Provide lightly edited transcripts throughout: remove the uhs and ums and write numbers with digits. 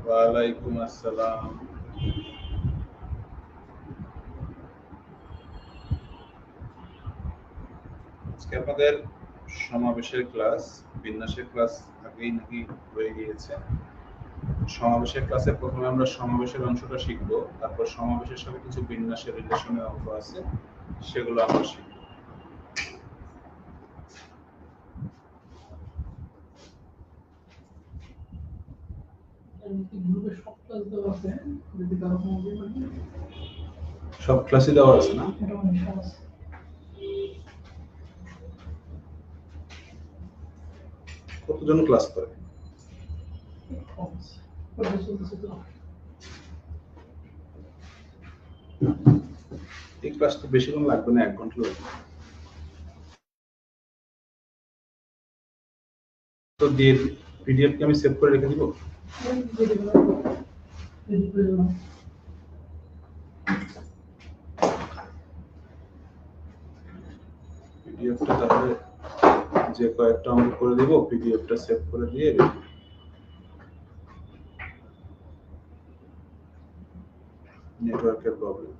ওয়ালাইকুম আসসালাম। আজকে আপনাদের সমাবেশের ক্লাস, বিন্যাসের ক্লাস আগেই নাকি হয়ে গিয়েছে। সমাবেশের ক্লাসে প্রথমে আমরা সমাবেশের অংশটা শিখব, তারপর সমাবেশের সাথে কিছু বিন্যাসের রিলেশনের অংশ আছে, সেগুলো আমরা শিখব। সব ক্লাসে দেওয়া আছে না? কতজন ক্লাস করে? এই ক্লাস তো বেশিক্ষণ লাগবে না, 1 ঘন্টা লাগবে। তো দিয়ে পিডিএফ কে আমি সেভ করে রেখে দিব। পিডিএফটা তাহলে যে কয়েকটা আমরা করে দিব, পিডিএফটা সেভ করে দিয়ে নেটওয়ার্কের প্রবলেম।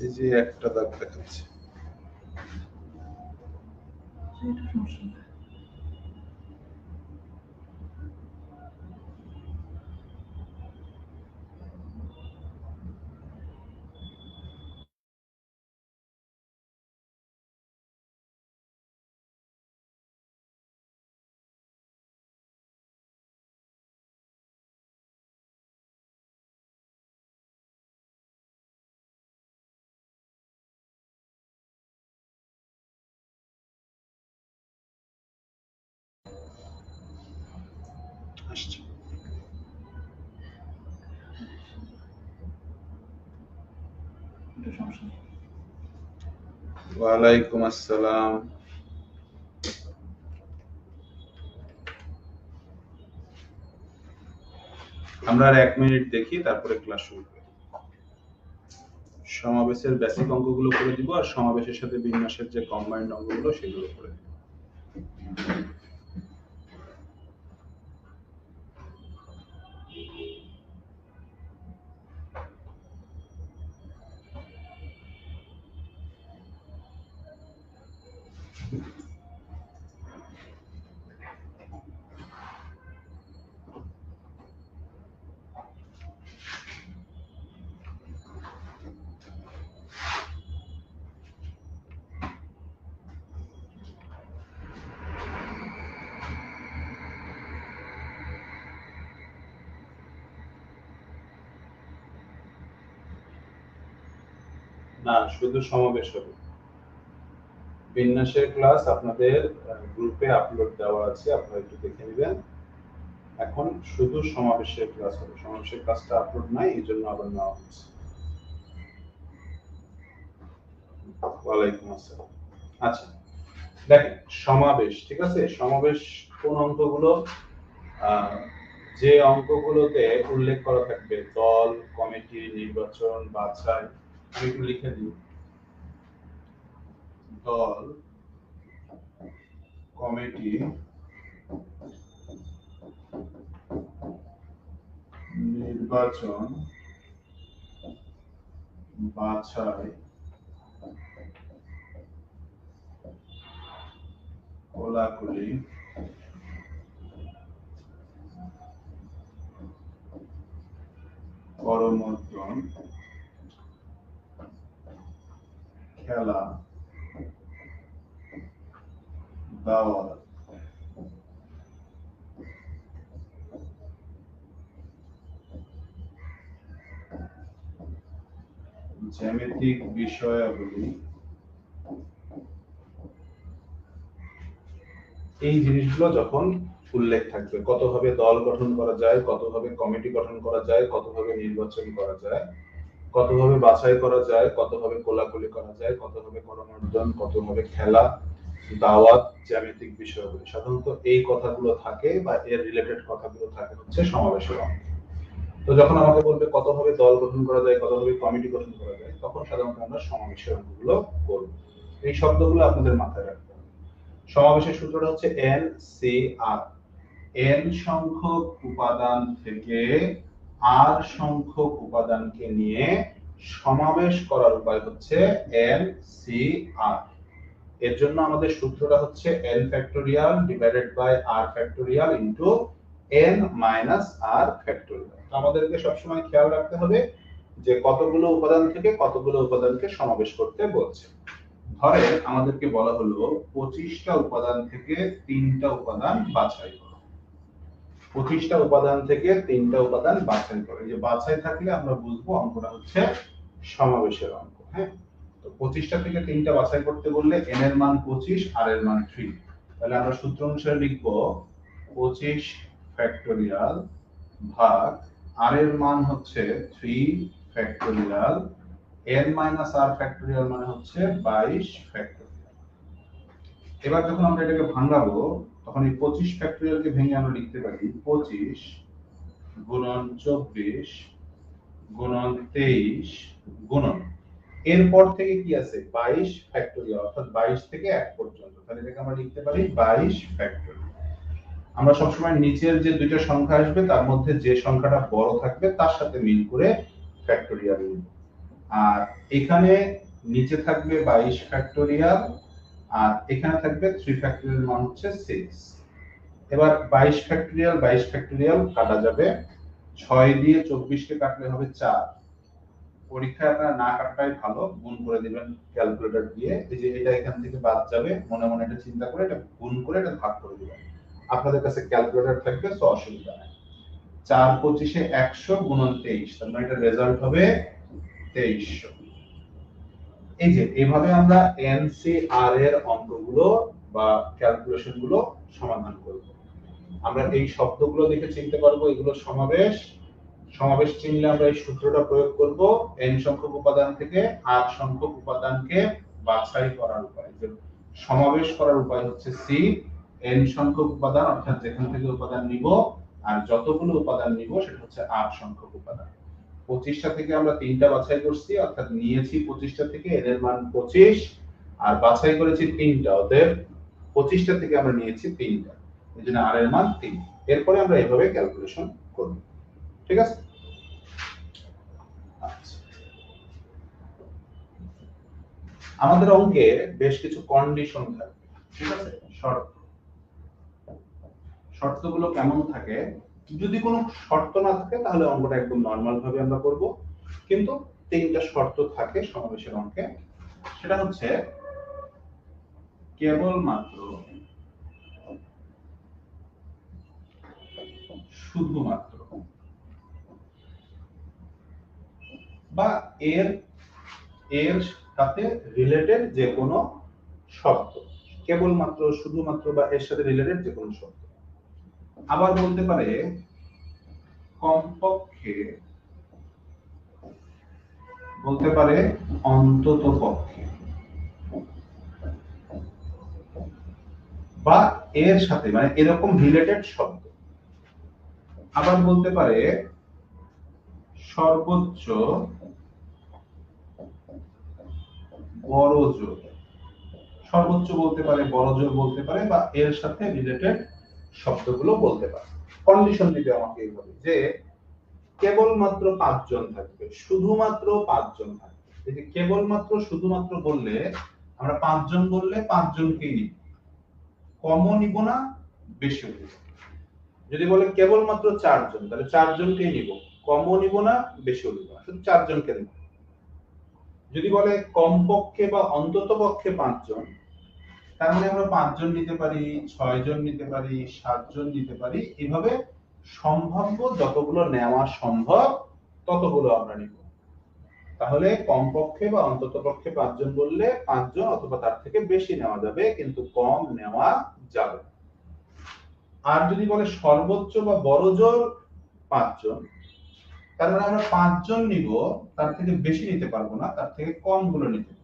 এই যে একটা দাগ দেখাচ্ছে। আসছে। ওয়ালাইকুম আসসালাম। আমরা আর 1 মিনিট দেখি, তারপরে ক্লাস শুরু করি। সমাবেশের বেসিক অঙ্কগুলো করে দিব, আর সমাবেশের সাথে বিন্যাসের যে কম্বাইন্ড অঙ্কগুলো সেগুলো করে দিব। না, শুধু সমাবেশ হবে। বিন্যাসের ক্লাস আপনাদের গ্রুপে আপলোড দেওয়া আছে, আপনারা একটু দেখে নেবেন। এখন শুধু সমাবেশের ক্লাস হবে। সমাবেশের ক্লাসটা আপলোড নাই, এই জন্য আবার নেওয়া হচ্ছে। ওয়ালাইকুম আসসালাম। আচ্ছা, দেখেন সমাবেশ, ঠিক আছে? সমাবেশ কোন অঙ্কগুলো? যে অঙ্কগুলোতে উল্লেখ করা থাকবে দল, কমিটি, নির্বাচন, বাছাই। আমি একটু লিখে দিই। দল, কমিটি, নির্বাচন, বাছাই, কোলাকুলি, করমর্দন, খেলা, দাওয়াত, জ্যামিতিক বিষয়াবলী, এই জিনিসগুলো যখন উল্লেখ থাকবে, কতভাবে দল গঠন করা যায়, কতভাবে কমিটি গঠন করা যায়, কতভাবে নির্বাচন করা যায়, কতভাবে বাছাই করা যায়, কতভাবে কোলাকুলি করা যায়, কতভাবে করমর্দন, কতভাবে খেলা, দাওয়াত, জ্যামিতিক বিষয়গুলো, সাধারণত এই কথাগুলো থাকে বা এর রিলেটেড কথাগুলো থাকে হচ্ছে সমাবেশের অঙ্কে। তো যখন আমাকে বলবে কতভাবে দল গঠন করা যায়, কতভাবে কমিটি গঠন করা যায়, তখন সাধারণত আমরা সমাবেশের অঙ্কগুলো করব। এই শব্দগুলো আপনাদের মাথায় রাখতে হবে। সমাবেশের সূত্রটা হচ্ছে NCR, n সংখ্যক উপাদান থেকে r সংখ্যক উপাদানকে নিয়ে সমাবেশ করার উপায় হচ্ছে NCR। এর জন্য আমাদের সূত্রটা হচ্ছে n factorial divided by r factorial into n minus r factorial. আমাদেরকে সবসময় খেয়াল রাখতে হবে যে কতগুলো উপাদান থেকে কতগুলো উপাদানকে সমাবেশ করতে বলছে। ধরে আমাদেরকে বলা হলো 25টা উপাদান থেকে 3টা উপাদান বাছাই করো। 25টা উপাদান থেকে 3টা উপাদান বাছাই করো। এই যে বাছাই থাকলে আমরা বুঝবো অঙ্কটা হচ্ছে সমাবেশের অঙ্ক। হ্যাঁ, তো 25টা থেকে 3টা বাছাই করতে বললে n এর মান 25, r এর মান 3। তাহলে আমরা সূত্র অনুসারে লিখব 25 ফ্যাক্টোরিয়াল ভাগ r এর মান হচ্ছে 3 factorial, n minus r factorial মানে হচ্ছে 22 ফ্যাক্টোরিয়াল। এবার যখন আমরা এটাকে ভাঙাবো তখন এই 25 ফ্যাক্টোরিয়ালকে ভেঙে আমরা লিখতে পারি 25 গুণন 24 গুণন 23 গুণন এরপর থেকে কি আছে 22 ফ্যাক্টোরিয়াল, অর্থাৎ 22 থেকে 1 পর্যন্ত। তাহলে এটাকে আমরা লিখতে পারি 22 ফ্যাক্টোরিয়াল। আমরা সবসময় নিচের যে দুইটা সংখ্যা আসবে তার মধ্যে যে সংখ্যাটা বড় থাকবে তার সাথে মিল করে ফ্যাক্টোরিয়াল নিব। আর এখানে নিচে থাকবে 22 ফ্যাক্টোরিয়াল আর এখানে থাকবে 3 ফ্যাক্টোরিয়াল মান হচ্ছে 6। এবার 22 ফ্যাক্টোরিয়াল কাটা যাবে, 6 দিয়ে 24 কে কাটলে হবে 4। পরীক্ষায় আপনারা না কাটাই ভালো, গুণ করে দিবেন ক্যালকুলেটর দিয়ে। এই যে এটা এখান থেকে বাদ যাবে, মনে মনে এটা চিন্তা করে এটা গুণ করে এটা ভাগ করে দিবেন। আপনাদের কাছে ক্যালকুলেটর থাকবে তো অসুবিধা নাই। 4 25 এ 100 গুণন 23, তার মানে এটা রেজাল্ট হবে 2300। এই যে এইভাবে আমরা NCR এর অঙ্কগুলো বা ক্যালকুলেশন গুলো সমাধান করব। আমরা এই শব্দগুলো দেখে চিনতে পারবো এগুলো সমাবেশ। সমাবেশ চিনলে আমরা এই সূত্রটা প্রয়োগ করব n সংখ্যক উপাদান থেকে r সংখ্যক উপাদানকে বাছাই করার উপায়। যে সমাবেশ করার উপায় হচ্ছে C, n সংখ্যক উপাদান অর্থাৎ যেখান থেকে উপাদান নিব আর যতগুলো উপাদান নিব সেটা হচ্ছে r সংখ্যক উপাদান। 25টা থেকে আমরা 3টা বাছাই করছি, অর্থাৎ নিয়েছি 25টা থেকে n এর মান 25 আর বাছাই করেছি 3টা, অতএব 25টা থেকে আমরা নিয়েছি 3টা, এজন্য r এর মান 3। এরপরে আমরা এইভাবে ক্যালকুলেশন করব। ঠিক আছে? আচ্ছা, আমাদের অঙ্কে বেশ কিছু কন্ডিশন থাকবে। ঠিক আছে? শর্তগুলো কেমন থাকে? যদি কোনো শর্ত না থাকে তাহলে অঙ্কটা একদম নরমাল ভাবে আমরা করব, কিন্তু 3টা শর্ত থাকে সমাবেশের অঙ্কে। সেটা হচ্ছে কেবলমাত্র, শুধুমাত্র বা এর সাথে রিলেটেড যে কোনো শব্দ, কেবলমাত্র, শুধুমাত্র বা এর সাথে রিলেটেড যে কোনো শব্দ। আবার বলতে পারে কমপক্ষে, বলতে পারে অন্ততপক্ষে, বা এর সাথে মানে এরকম রিলেটেড শব্দ। আবার বলতে পারে সর্বোচ্চ বড় জোর, সর্বোচ্চ বলতে পারে, বড় জোর বলতে পারে, বা এর সাথে রিলেটেড শব্দগুলো বলতে পারে। কন্ডিশন দিবে আমাকে এইভাবে যে কেবলমাত্র 5 জন থাকবে, শুধুমাত্র 5 জন থাকবে। এই যে কেবলমাত্র শুধুমাত্র বললে আমরা 5 জন বললে 5 জনকেই নিব, কমও নিব না, বেশিও নিব। যদি বলে কেবলমাত্র 4 জন তাহলে 4 জনকেই নিব, কমও নিব না, বেশিও নিব না, শুধু 4 জনকে নিব। যদি বলে কমপক্ষে বা অন্ততপক্ষে 5 জন, তার মানে আমরা 5 জন নিতে পারি, 6 জন নিতে পারি, 7 জন নিতে পারি, এভাবে সম্ভাব্য যতগুলো নেওয়া সম্ভব ততগুলো আমরা নিব। তাহলে কমপক্ষে বা অন্ততপক্ষে 5 জন বললে 5 জন অথবা তার থেকে বেশি নেওয়া যাবে, কিন্তু কম নেওয়া যাবে। আর যদি বলে সর্বোচ্চ বা বড় জোর 5 জন, তার মানে আমরা 5 জন নিব, তার থেকে বেশি নিতে পারবো না, তার থেকে কম গুলো নিতে পারবো।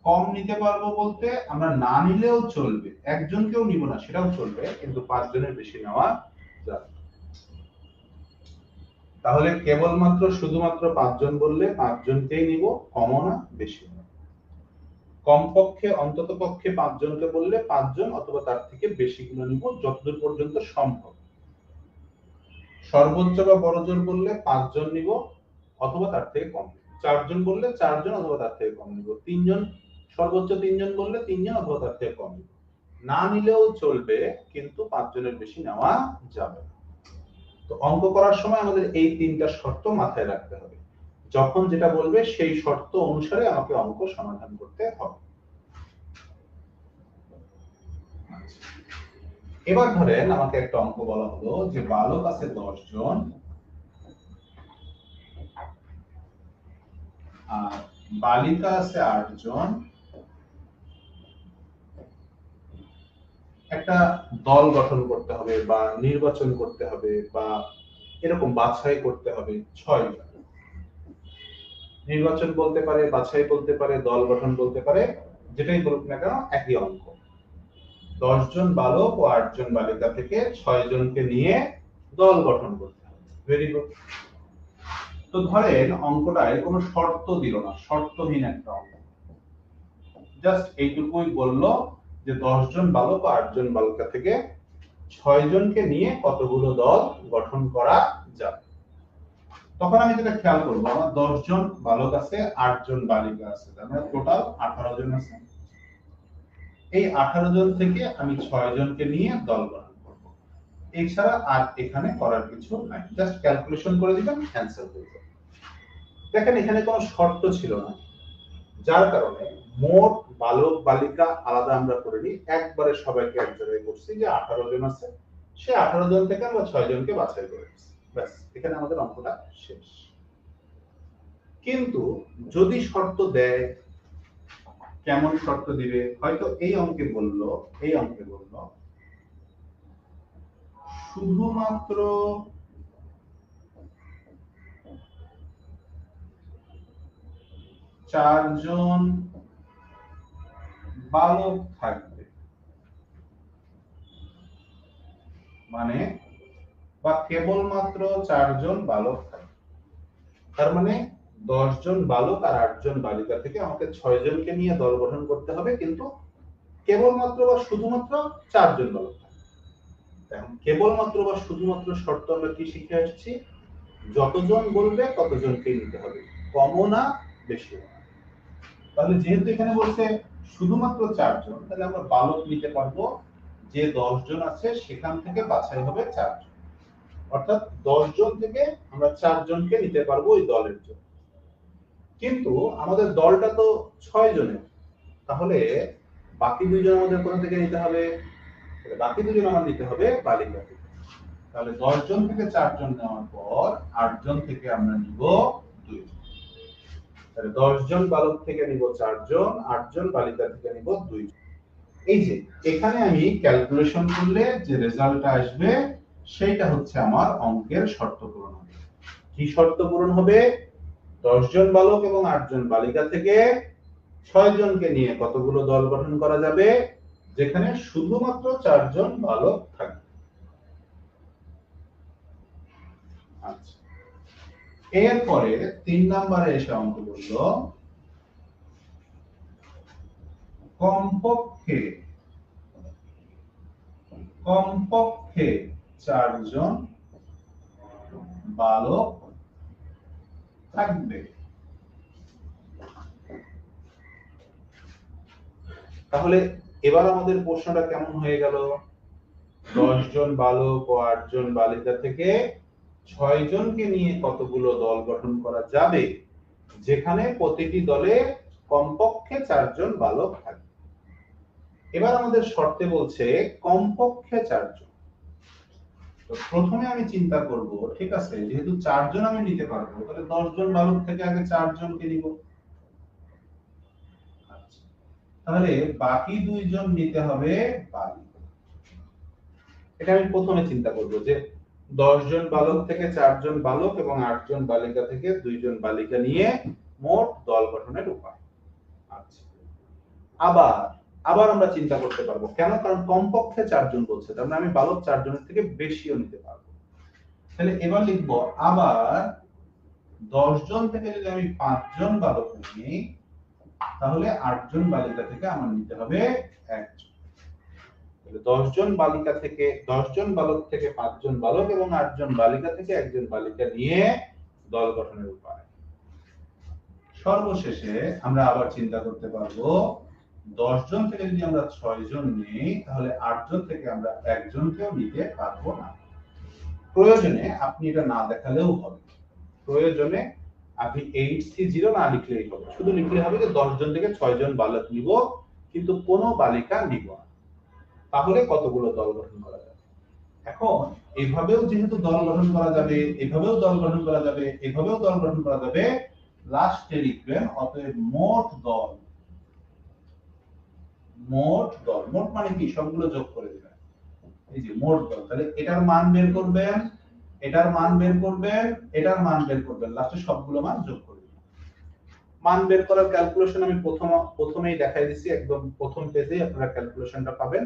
কম নিতে পারবো বলতে আমরা না নিলেও চলবে, একজনকেও নিব না সেটাও চলবে, কিন্তু 5 জনের বেশি নেওয়া যাবে। তাহলে কেবলমাত্র শুধুমাত্র 5 জন বললে 5 জনকেই নিব, কমও না, বেশি না। কমপক্ষে অন্ততপক্ষে 5 জনকে বললে 5 জন অথবা তার থেকে বেশি গুলো নিব যতদূর পর্যন্ত সম্ভব। সর্বোচ্চ বা বড় জোর বললে 5 জন নিব অথবা তার থেকে কম। 4 জন বললে 4 জন অথবা তার থেকে কম নিব। 3 জন, সর্বোচ্চ 3 জন বললে 3 জন অথবা তার থেকে কম নিব। না নিলেও চলবে, কিন্তু 5 জনের বেশি নেওয়া যাবে না। তো অঙ্ক করার সময় আমাদের এই তিনটা শর্ত মাথায় রাখতে হবে। যখন যেটা বলবে সেই শর্ত অনুসারে আমাকে অঙ্ক সমাধান করতে হবে। এবার ধরেন আমাকে একটা অঙ্ক বলা হলো যে বালক আছে 10 জন আর বালিকা আছে 8 জন, একটা দল গঠন করতে হবে বা নির্বাচন করতে হবে বা এরকম বাছাই করতে হবে 6 জন। নির্বাচন বলতে পারে, বাছাই বলতে পারে, দল গঠন বলতে পারে, যেটাই বলুক না কেন একই অঙ্ক। 10 জন বালক ও 8 জন বালিকা থেকে 6 জনকে নিয়ে দল গঠন করতে হবে। Very good. তো ধরেন অঙ্কটায় কোনো শর্ত দিল না, শর্তহীন একটা অঙ্ক। জাস্ট এইটুকুই বললো যে 10 জন বালক ও 8 জন বালিকা থেকে 6 জনকে নিয়ে কতগুলো দল গঠন করা যাবে। তখন আমি যেটা খেয়াল করবো, আমার 10 জন বালক আছে, 8 জন বালিকা আছে, তার মানে টোটাল 18 জন আছে। এই 18 জন থেকে আমি 6 জনকে নিয়ে দল গঠন করব। এছাড়া আর এখানে করার কিছু নাই, জাস্ট ক্যালকুলেশন করে দিবেন, অ্যানসার হয়ে যাবে। দেখেন এখানে কোনো শর্ত ছিল না, যার কারণে মোট বালক বালিকা আলাদা আমরা করিনি, একবারে সবাইকে এক জায়গায় করছি যে 18 জন আছে, সে 18 জন থেকে আমরা 6 জনকে বাছাই করেছি। ব্যাস, এখানে আমাদের অঙ্কটা শেষ। কিন্তু যদি শর্ত দেয়, কেমন শর্ত দিবে? হয়তো এই অঙ্কে বলল শুধুমাত্র 4 জন বালক থাকবে, মানে বা কেবলমাত্র 4 জন বালক থাকবে। তার মানে 10 জন বালক আর 8 জন বালিকা থেকে আমাকে 6 জনকে নিয়ে দল গঠন করতে হবে, কিন্তু কেবলমাত্র বা শুধুমাত্র 4 জন বালক থাকবে। এখন কেবলমাত্র বা শুধুমাত্র শর্ত আমরা কি শিখে আসছি? যতজন বলবে ততজনকেই নিতে হবে, কমও না বেশিও না। তাহলে যেহেতু এখানে বলছে শুধুমাত্র 4 জন, তাহলে আমরা বালক নিতে পারবো যে 10 জন আছে সেখান থেকে বাছাই হবে 4 জন, অর্থাৎ 10 জন থেকে আমরা 4 জনকে নিতে পারবো ওই দলের জন্য। কিন্তু আমাদের দলটা তো 6 জনের, তাহলে বাকি 2 জন আমাদের কোথা থেকে নিতে হবে? বাকি 2 জন আমার নিতে হবে বালিকা থেকে। তাহলে 10 জন থেকে 4 জন নেওয়ার পর 8 জন থেকে আমরা নিব 2 জন। তাহলে 10 জন বালক থেকে নিব 4 জন, 8 জন বালিকা থেকে নিব 2 জন। এই যে এখানে আমি ক্যালকুলেশন করলে যে রেজাল্টটা আসবে সেটা হচ্ছে আমার অঙ্কের শর্ত পূরণ হবে। কি শর্ত পূরণ হবে? 10 জন বালক এবং 8 জন বালিকা থেকে 6 জনকে নিয়ে কতগুলো দল গঠন করা যাবে, যেখানে শুধুমাত্র 4 জন বালক থাকবে। আচ্ছা, এরপরে 3 নম্বরে এসে অঙ্ক বলল কমপক্ষে 4 জন বালক থাকবে। তাহলে এবার আমাদের প্রশ্নটা কেমন হয়ে গেল? 10 জন বালক ও 8 জন বালিকা থেকে 6 জনকে নিয়ে কতগুলো দল গঠন করা যাবে, যেখানে প্রতিটি দলে কমপক্ষে 4 জন বালক থাকবে। এবার আমাদের শর্তে বলছে কমপক্ষে 4 জন। তো প্রথমে আমি চিন্তা করব, ঠিক আছে, যেহেতু 4 জন আমি নিতে পারবো, তাহলে 10 জন বালক থেকে আগে 4 জনকে নিব। আচ্ছা, তাহলে বাকি 2 জন নিতে হবে বালিকা। এটা আমি প্রথমে চিন্তা করব যে 10 জন বালক থেকে 4 জন বালক এবং 8 জন বালিকা থেকে 2 জন বালিকা নিয়ে মোট দল গঠনের উপায়। আচ্ছা, আবার আমরা চিন্তা করতে পারবো, কেন? কারণ কমপক্ষে 4 জন বলছে, তার মানে আমি বালক 4 জনের থেকে বেশিও নিতে পারবো। তাহলে এবার লিখবো আবার 10 জন থেকে যদি আমি 5 জন বালক নিই, তাহলে 8 জন বালিকা থেকে আমার নিতে হবে 1 জন। তাহলে 10 জন বালিকা থেকে 10 জন বালক থেকে 5 জন বালক এবং 8 জন বালিকা থেকে 1 জন বালিকা নিয়ে দল গঠনের উপায়। সর্বশেষে আমরা আবার চিন্তা করতে পারবো 10 জন থেকে যদি আমরা 6 জন নিই তাহলে 8 জন থেকে আমরা 1 জনকেও নিতে পারবো না। প্রয়োজনে আপনি এটা না দেখালেও হবে, প্রয়োজনে আপনি 8C0 না লিখলেই হবে, শুধু লিখলে হবে যে 10 জন থেকে 6 জন বালক নিব কিন্তু কোনো বালিকা নিব না। তাহলে কতগুলো দল গঠন করা যাবে? এখন এইভাবেও যেহেতু দল গঠন করা যাবে, এভাবেও দল গঠন করা যাবে, এভাবেও দল গঠন করা যাবে, লাস্টে লিখবেন অতএব মোট দল। মোট দল, মোট মানে কি? সবগুলো যোগ করে দিবেন, এই যে মোট দল। তাহলে এটার মান বের করবেন, এটার মান বের করবেন, এটার মান বের করবেন, লাস্টে সবগুলো মান যোগ করে দিবেন। মান বের করার ক্যালকুলেশন আমি প্রথমেই দেখাই দিছি, একদম প্রথম পেজেই আপনারা ক্যালকুলেশনটা পাবেন,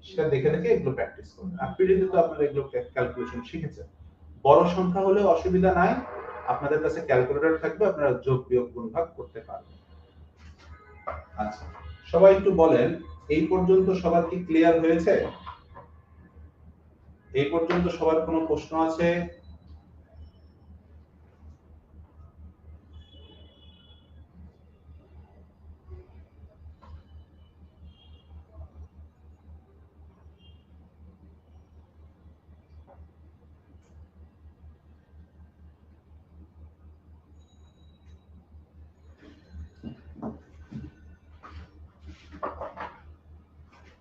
সেটা দেখে দেখে এগুলো প্র্যাকটিস করবেন। আর পিডিতে তো আপনারা এগুলো ক্যালকুলেশন শিখেছেন। বড় সংখ্যা হলে অসুবিধা নাই, আপনাদের কাছে ক্যালকুলেটর থাকবে, আপনারা যোগ বিয়োগ গুণ ভাগ করতে পারবেন। আচ্ছা, সবাই একটু বলেন এই পর্যন্ত সবার কি ক্লিয়ার হয়েছে? এই পর্যন্ত সবার কোনো প্রশ্ন আছে?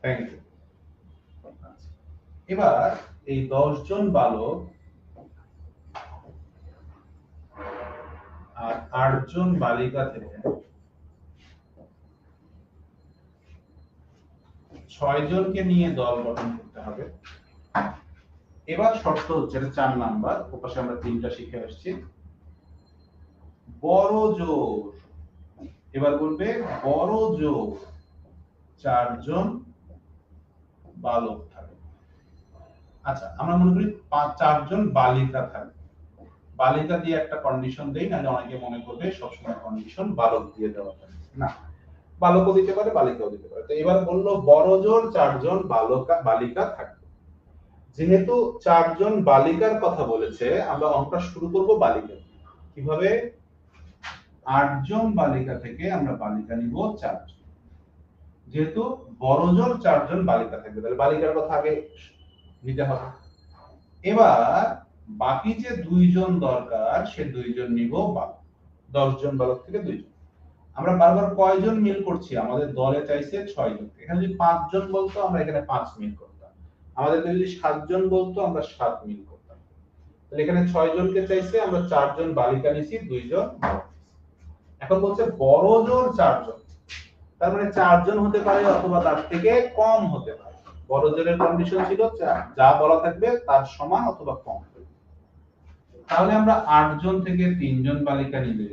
Thank you. এবার এই 10 জন বালক আর 8 জন বালিকা থেকে 6 জনকে নিয়ে দল গঠন করতে হবে। এবার শর্ত হচ্ছে, এটা 4 নাম্বার, ওপাশে আমরা 3টা শিখে আসছি। বড় জোর, এবার বলবে বড় জোর 4 জন বালক থাকবে। আচ্ছা, আমরা মনে করি 4 জন বালিকা থাকবে। বালিকা দিয়ে একটা কন্ডিশন দেই, নাহলে অনেকে মনে করবে সবসময় কন্ডিশন বালক দিয়ে দেওয়া থাকে। না, বালকও দিতে পারে, বালিকাও দিতে পারে। তো এবার বললো বড় জোর 4 জন বালিকা থাকবে। যেহেতু 4 জন বালিকার কথা বলেছে, আমরা অঙ্কটা শুরু করব বালিকা। কিভাবে? 8 জন বালিকা থেকে আমরা বালিকা নিব 4 জন। যেহেতু বড় জোর 4 জন বালিকা থাকবে, তাহলে বালিকার কথা আগে নিতে হবে। এবার বাকি যে 2 জন দরকার, সে 2 জন নিব বালক। 10 জন বালক থেকে 2 জন। আমরা বারবার কয়জন মিল করছি? আমাদের দলে চাইছে 6 জন। এখানে যদি 5 জন বলতো আমরা এখানে 5 মিল করতাম। আমাদেরকে যদি 7 জন বলতো আমরা 7 মিল করতাম। তাহলে এখানে 6 জনকে চাইছে, আমরা 4 জন বালিকা নিছি, 2 জন বালক। এখন বলছে বড় জোর 4 জন, তার মানে 4 জন হতে পারে অথবা তার থেকে কম হতে পারে। বড় জোরের কন্ডিশন ছিল যা বলা থাকবে তার সমান অথবা কম। তাহলে আমরা 8 জন থেকে 3 জন বালিকা নিলে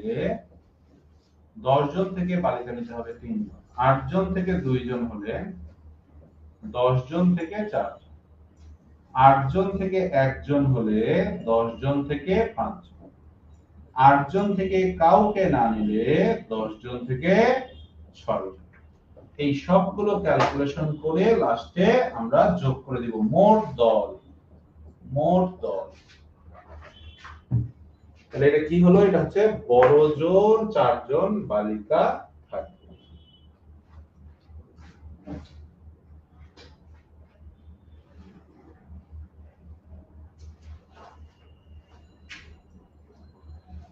10 জন থেকে বালিকা নিতে হবে 3 জন। 8 জন থেকে 2 জন হলে 10 জন থেকে 4 জন। 8 জন থেকে 1 জন হলে 10 জন থেকে 5 জন। 8 জন থেকে কাউকে না নিলে 10 জন থেকে 6 জন। এই সবগুলো ক্যালকুলেশন করে লাস্টে আমরা যোগ করে দিব মোট দল। মোট দল, তাহলে এটা কি হলো? এটা হচ্ছে বড় জোর 4 জন বালিকা থাকবে।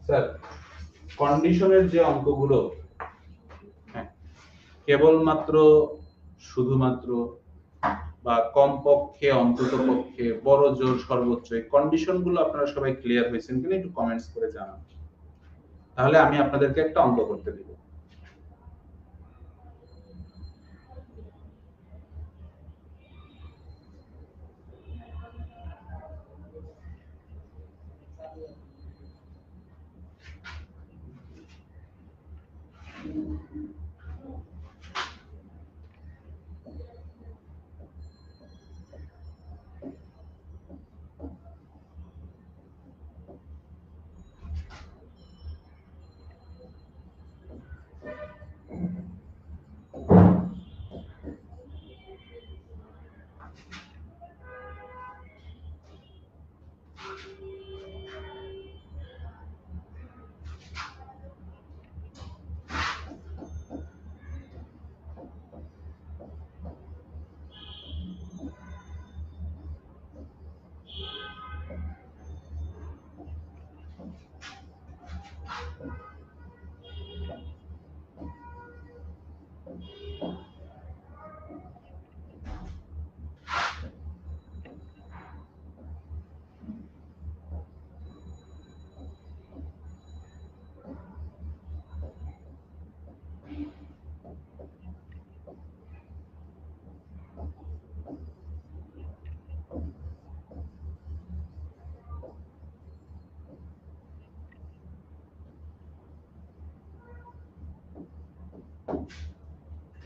স্যার, কন্ডিশনের যে অঙ্কগুলো কেবলমাত্র, শুধুমাত্র বা কমপক্ষে, অন্ততপক্ষে, বড় জোর, সর্বোচ্চ, এই কন্ডিশনগুলো আপনারা সবাই ক্লিয়ার হয়েছেন কিনা একটু কমেন্টস করে জানান, তাহলে আমি আপনাদেরকে একটা অঙ্ক করতে দিব।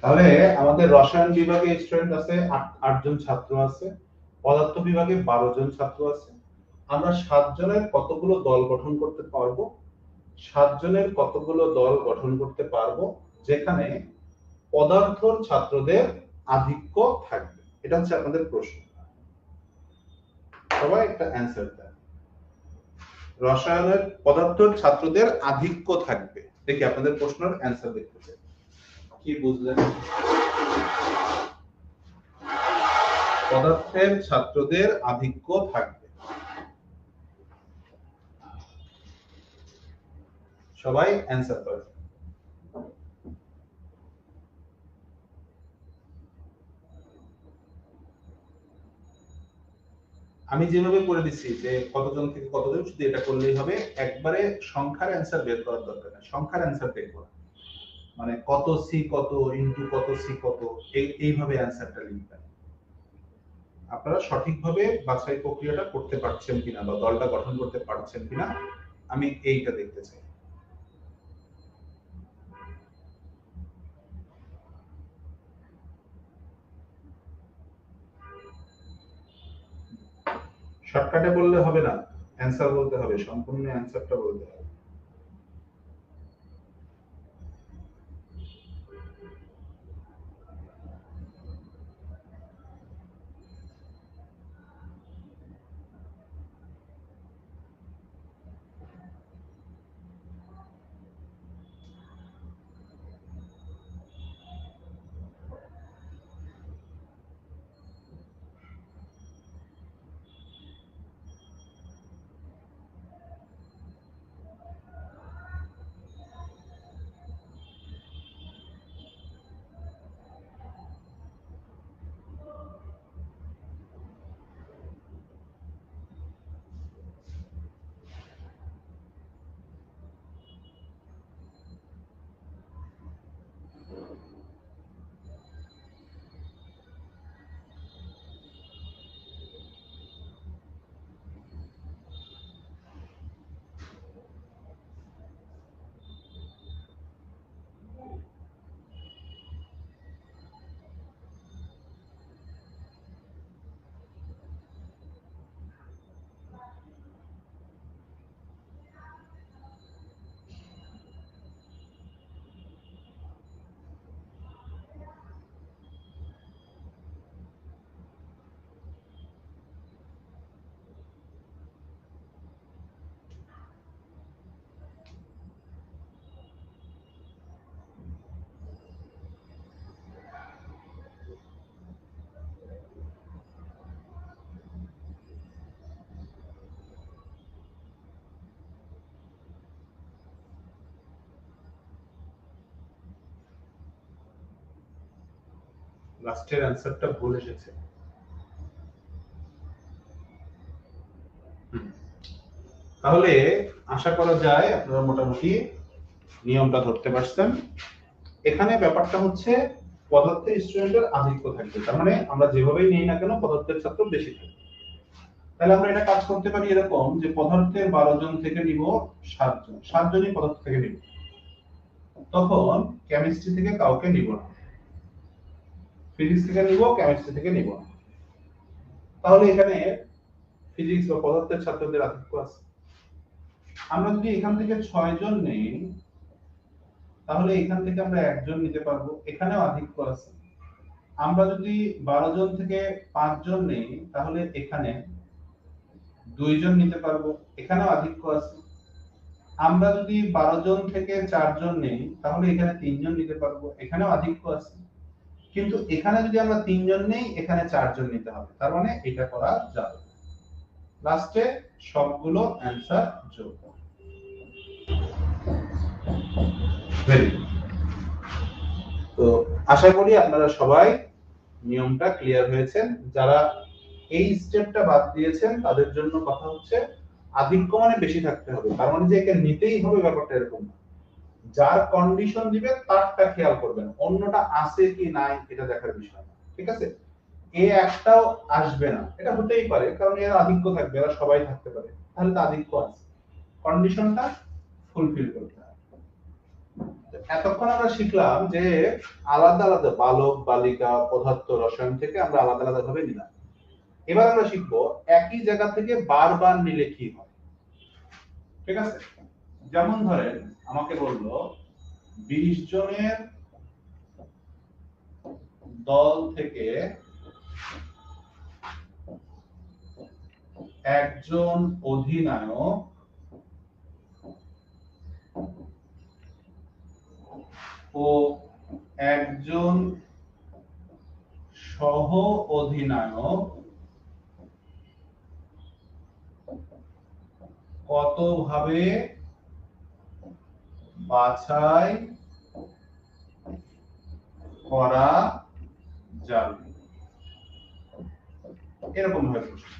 তাহলে আমাদের রসায়ন বিভাগে স্টুডেন্ট আছে 8 জন ছাত্র আছে, পদার্থ বিভাগে 12 জন ছাত্র আছে। আমরা 7 জনের কতগুলো দল গঠন করতে পারবো? 7 জনের কতগুলো দল গঠন করতে পারবো যেখানে পদার্থর ছাত্রদের আধিক্য থাকবে? এটা হচ্ছে আপনাদের প্রশ্ন। সবাই একটা অ্যানসার দেন। রসায়নের পদার্থের ছাত্রদের আধিক্য থাকবে। দেখি আপনাদের প্রশ্নের অ্যানসার দেখতে চাই। কি বুঝলেন? পদার্থের ছাত্রদের আধিক্য থাকবে। সবাই অ্যানসার করেন। আমি যেভাবে করে দিচ্ছি যে কতজন থেকে কতজন, শুধু এটা করলেই হবে। একবারে সংখ্যার অ্যানসার বের করার দরকার নেই, সংখ্যার অ্যানসার বের করা মানে কত সি কত ইনটু কত সি কত, এইভাবে অ্যানসারটা লিখবেন। আপনারা সঠিকভাবে বাছাই প্রক্রিয়াটা করতে পারছেন কিনা বা দলটা গঠন করতে পারছেন কিনা আমি এইটা দেখতে চাই। শর্টকাটে বললে হবে না, অ্যানসার বলতে হবে, সম্পূর্ণ অ্যানসারটা বলতে হবে। লাস্টের অ্যানসারটা ভুল এসেছে। তাহলে আশা করা যায় আপনারা মোটামুটি নিয়মটা ধরতে পারছেন। এখানে ব্যাপারটা হচ্ছে পদার্থের স্টুডেন্টের আধিক্য থাকবে, তার মানে আমরা যেভাবেই নেই না কেন পদার্থের ছাত্র বেশি থাকবে। তাহলে আমরা এটা কাজ করতে পারি এরকম যে পদার্থের 12 জন থেকে নিব 7 জন, 7 জনই পদার্থ থেকে নিব, তখন কেমিস্ট্রি থেকে কাউকে নিব না, ফিজিক্স থেকে নিব, কেমিস্ট্রি থেকে নিব না। তাহলে এখানে ফিজিক্স বা পদার্থের ছাত্রদের আধিক্য আছে। আমরা যদি এখান থেকে 6 জন নেই তাহলে এখান থেকে আমরা একজন নিতে পারবো, এখানেও আধিক্য আছে। আমরা যদি 12 জন থেকে 5 জন নেই তাহলে এখানে 2 জন নিতে পারবো, এখানেও আধিক্য আছে। আমরা যদি 12 জন থেকে 4 জন নেই তাহলে এখানে 3 জন নিতে পারবো, এখানেও আধিক্য আছে। কিন্তু এখানে যদি আমরা 3 জন নেই এখানে 4 জন নিতে হবে, তার মানে এটা করা যাবে। লাস্টে সবগুলো অ্যানসার যোগ। Very good. তো আশা করি আপনারা সবাই নিয়মটা ক্লিয়ার হয়েছেন। যারা এই স্টেপটা বাদ দিয়েছেন তাদের জন্য কথা হচ্ছে আধিক্য মানে বেশি থাকতে হবে, তার মানে যে একে নিতেই হবে ব্যাপারটা এরকম না। যার কন্ডিশন দিবে তারটা খেয়াল করবেন, অন্যটা আছে কি নাই এটা দেখার বিষয় না, ঠিক আছে? এ একটাও আসবে না, এটা হতেই পারে কারণ এর আধিক্য থাকবে, এরা সবাই থাকতে পারে, তাহলে তো আধিক্য আছে, কন্ডিশনটা ফুলফিল করতে হবে। এতক্ষণ আমরা শিখলাম যে আলাদা আলাদা বালক বালিকা পদার্থ রসায়ন থেকে আমরা আলাদা আলাদা ভাবে নিলাম। এবার আমরা শিখবো একই জায়গা থেকে বারবার নিলে কি হয়। ঠিক আছে, যেমন ধরেন আমাকে বললো 20 জনের দল থেকে একজন অধিনায়ক ও একজন সহ অধিনায়ক কতভাবে বাছাই করা যাবে, এরকম ভাবে প্রশ্ন।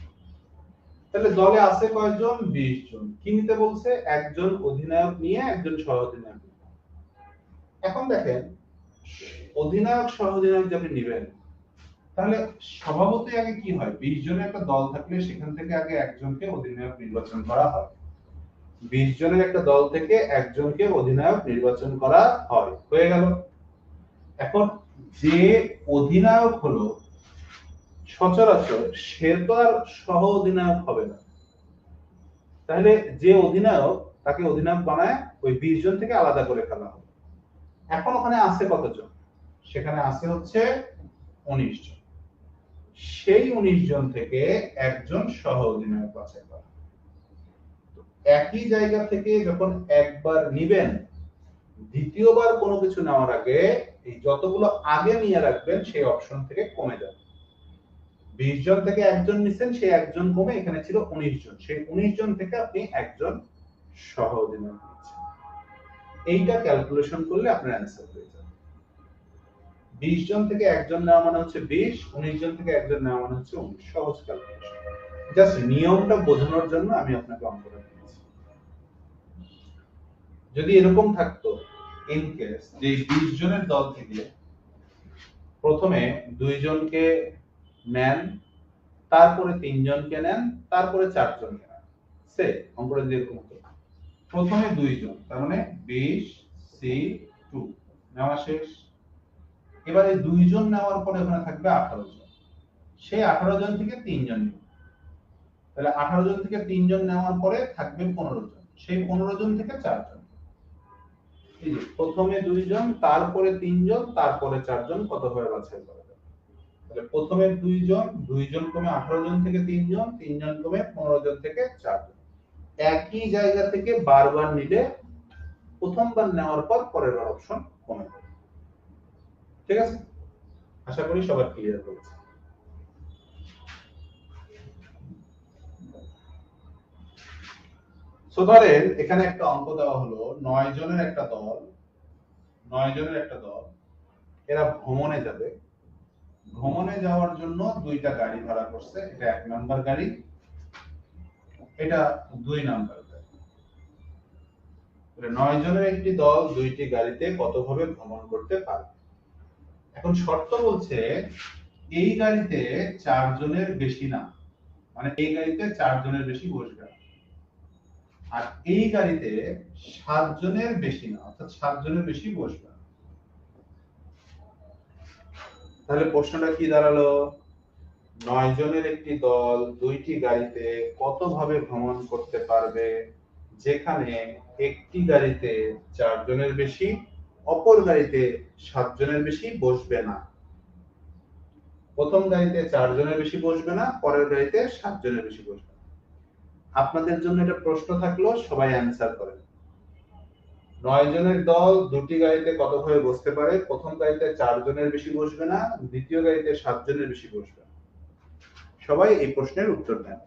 তাহলে দলে আছে কয়জন? 20 জন। কি নিতে বলছে? একজন অধিনায়ক নিয়ে একজন সহ অধিনায়ক। এখন দেখেন অধিনায়ক সহ অধিনায়ক যখন নেবেন তাহলে স্বভাবতই আগে কি হয়, 20 জনের একটা দল থাকলে সেখান থেকে আগে একজনকে অধিনায়ক নির্বাচন করা হয়। 20 জনের একটা দল থেকে একজনকে অধিনায়ক নির্বাচন করা হয়, হয়ে গেল। এখন যে অধিনায়ক হলো সচরাচর সে তো আর সহ অধিনায়ক হবে না, তাহলে যে অধিনায়ক তাকে অধিনায়ক বানায় ওই 20 জন থেকে আলাদা করে ফেলা হবে। এখন ওখানে আছে কতজন? সেখানে আছে হচ্ছে 19 জন। সেই 19 জন থেকে একজন সহ অধিনায়ক বাছাই করা। একই জায়গা থেকে যখন একবার নিবেন দ্বিতীয়বার কোনো কিছু নেওয়ার আগে এই যতগুলো আগে নিয়ে রাখবেন সেই অপশন থেকে কমে যাবে। 20 জন থেকে একজন নিছেন, সেই একজন কমে এখানে ছিল 19 জন, সেই 19 জন থেকে আপনি একজন সহ অধিনায়ক নিচ্ছেন। এইটা ক্যালকুলেশন করলে আপনার অ্যান্সার হয়ে যাবে। 20 জন থেকে একজন নেওয়া মানে হচ্ছে 20, 19 জন থেকে একজন নেওয়া মানে হচ্ছে 19। সহজ ক্যালকুলেশন, জাস্ট নিয়মটা বোঝানোর জন্য আমি আপনাকে অঙ্কটা দিয়েছি। যদি এরকম থাকতো ইন কেস যে 20 জনের দল থেকে প্রথমে 2 জনকে নেন, তারপরে 3 জনকে নেন, তারপরে 4 জনকে নেন, সে অঙ্কটা যদি এরকম হতো প্রথমে 2 জন তার মানে 20 C2 নেওয়া শেষ। এবারে 2 জন নেওয়ার পরে ওখানে থাকবে 18 জন, সেই 18 জন থেকে 3 জন নিব, তাহলে 18 জন থেকে 3 জন নেওয়ার পরে থাকবে 15 জন, সেই 15 জন থেকে 4 জন। এই যে প্রথমে 2 জন, তারপরে 3 জন, তারপরে 4 জন কতভাবে বাছাই করা যাবে। তাহলে প্রথমে 2 জন, 2 জন কমে 18 জন থেকে 3 জন, 3 জন কমে 15 জন থেকে 4 জন। একই জায়গা থেকে বারবার নিলে প্রথমবার নেওয়ার পর পরের বার অপশন কমে যাবে। ঠিক আছে, আশা করি সবার ক্লিয়ার হয়েছে। সো ধরেন এখানে একটা অঙ্ক দেওয়া হলো 9 জনের একটা দল, 9 জনের একটা দল এরা ভ্রমণে যাবে। ভ্রমণে যাওয়ার জন্য দুইটা গাড়ি ভাড়া করছে, এটা 1 নাম্বার গাড়ি, এটা 2 নাম্বার গাড়ি। 9 জনের একটি দল দুইটি গাড়িতে কতভাবে ভ্রমণ করতে পারে। এখন শর্ত বলছে এই গাড়িতে 4 জনের বেশি না, মানে এই গাড়িতে 4 জনের বেশি বসবে না, আর এই গাড়িতে 7 জনের বেশি না, অর্থাৎ 7 জনের বেশি বসবে না। তাহলে প্রশ্নটা কি দাঁড়ালো? 9 জনের একটি দল দুইটি গাড়িতে কতভাবে ভ্রমণ করতে পারবে যেখানে একটি গাড়িতে 4 জনের বেশি, অপর গাড়িতে 7 জনের বেশি বসবে না। প্রথম গাড়িতে 4 জনের বেশি বসবে না, পরের গাড়িতে 7 জনের বেশি বসবে না। আপনাদের জন্য এটা প্রশ্ন থাকলো, সবাই অ্যানসার করেন। 9 জনের দল দুটি গাড়িতে কতভাবে বসতে পারে? প্রথম গাড়িতে 4 জনের বেশি বসবে না, দ্বিতীয় গাড়িতে 7 জনের বেশি বসবে না। সবাই এই প্রশ্নের উত্তর দেন।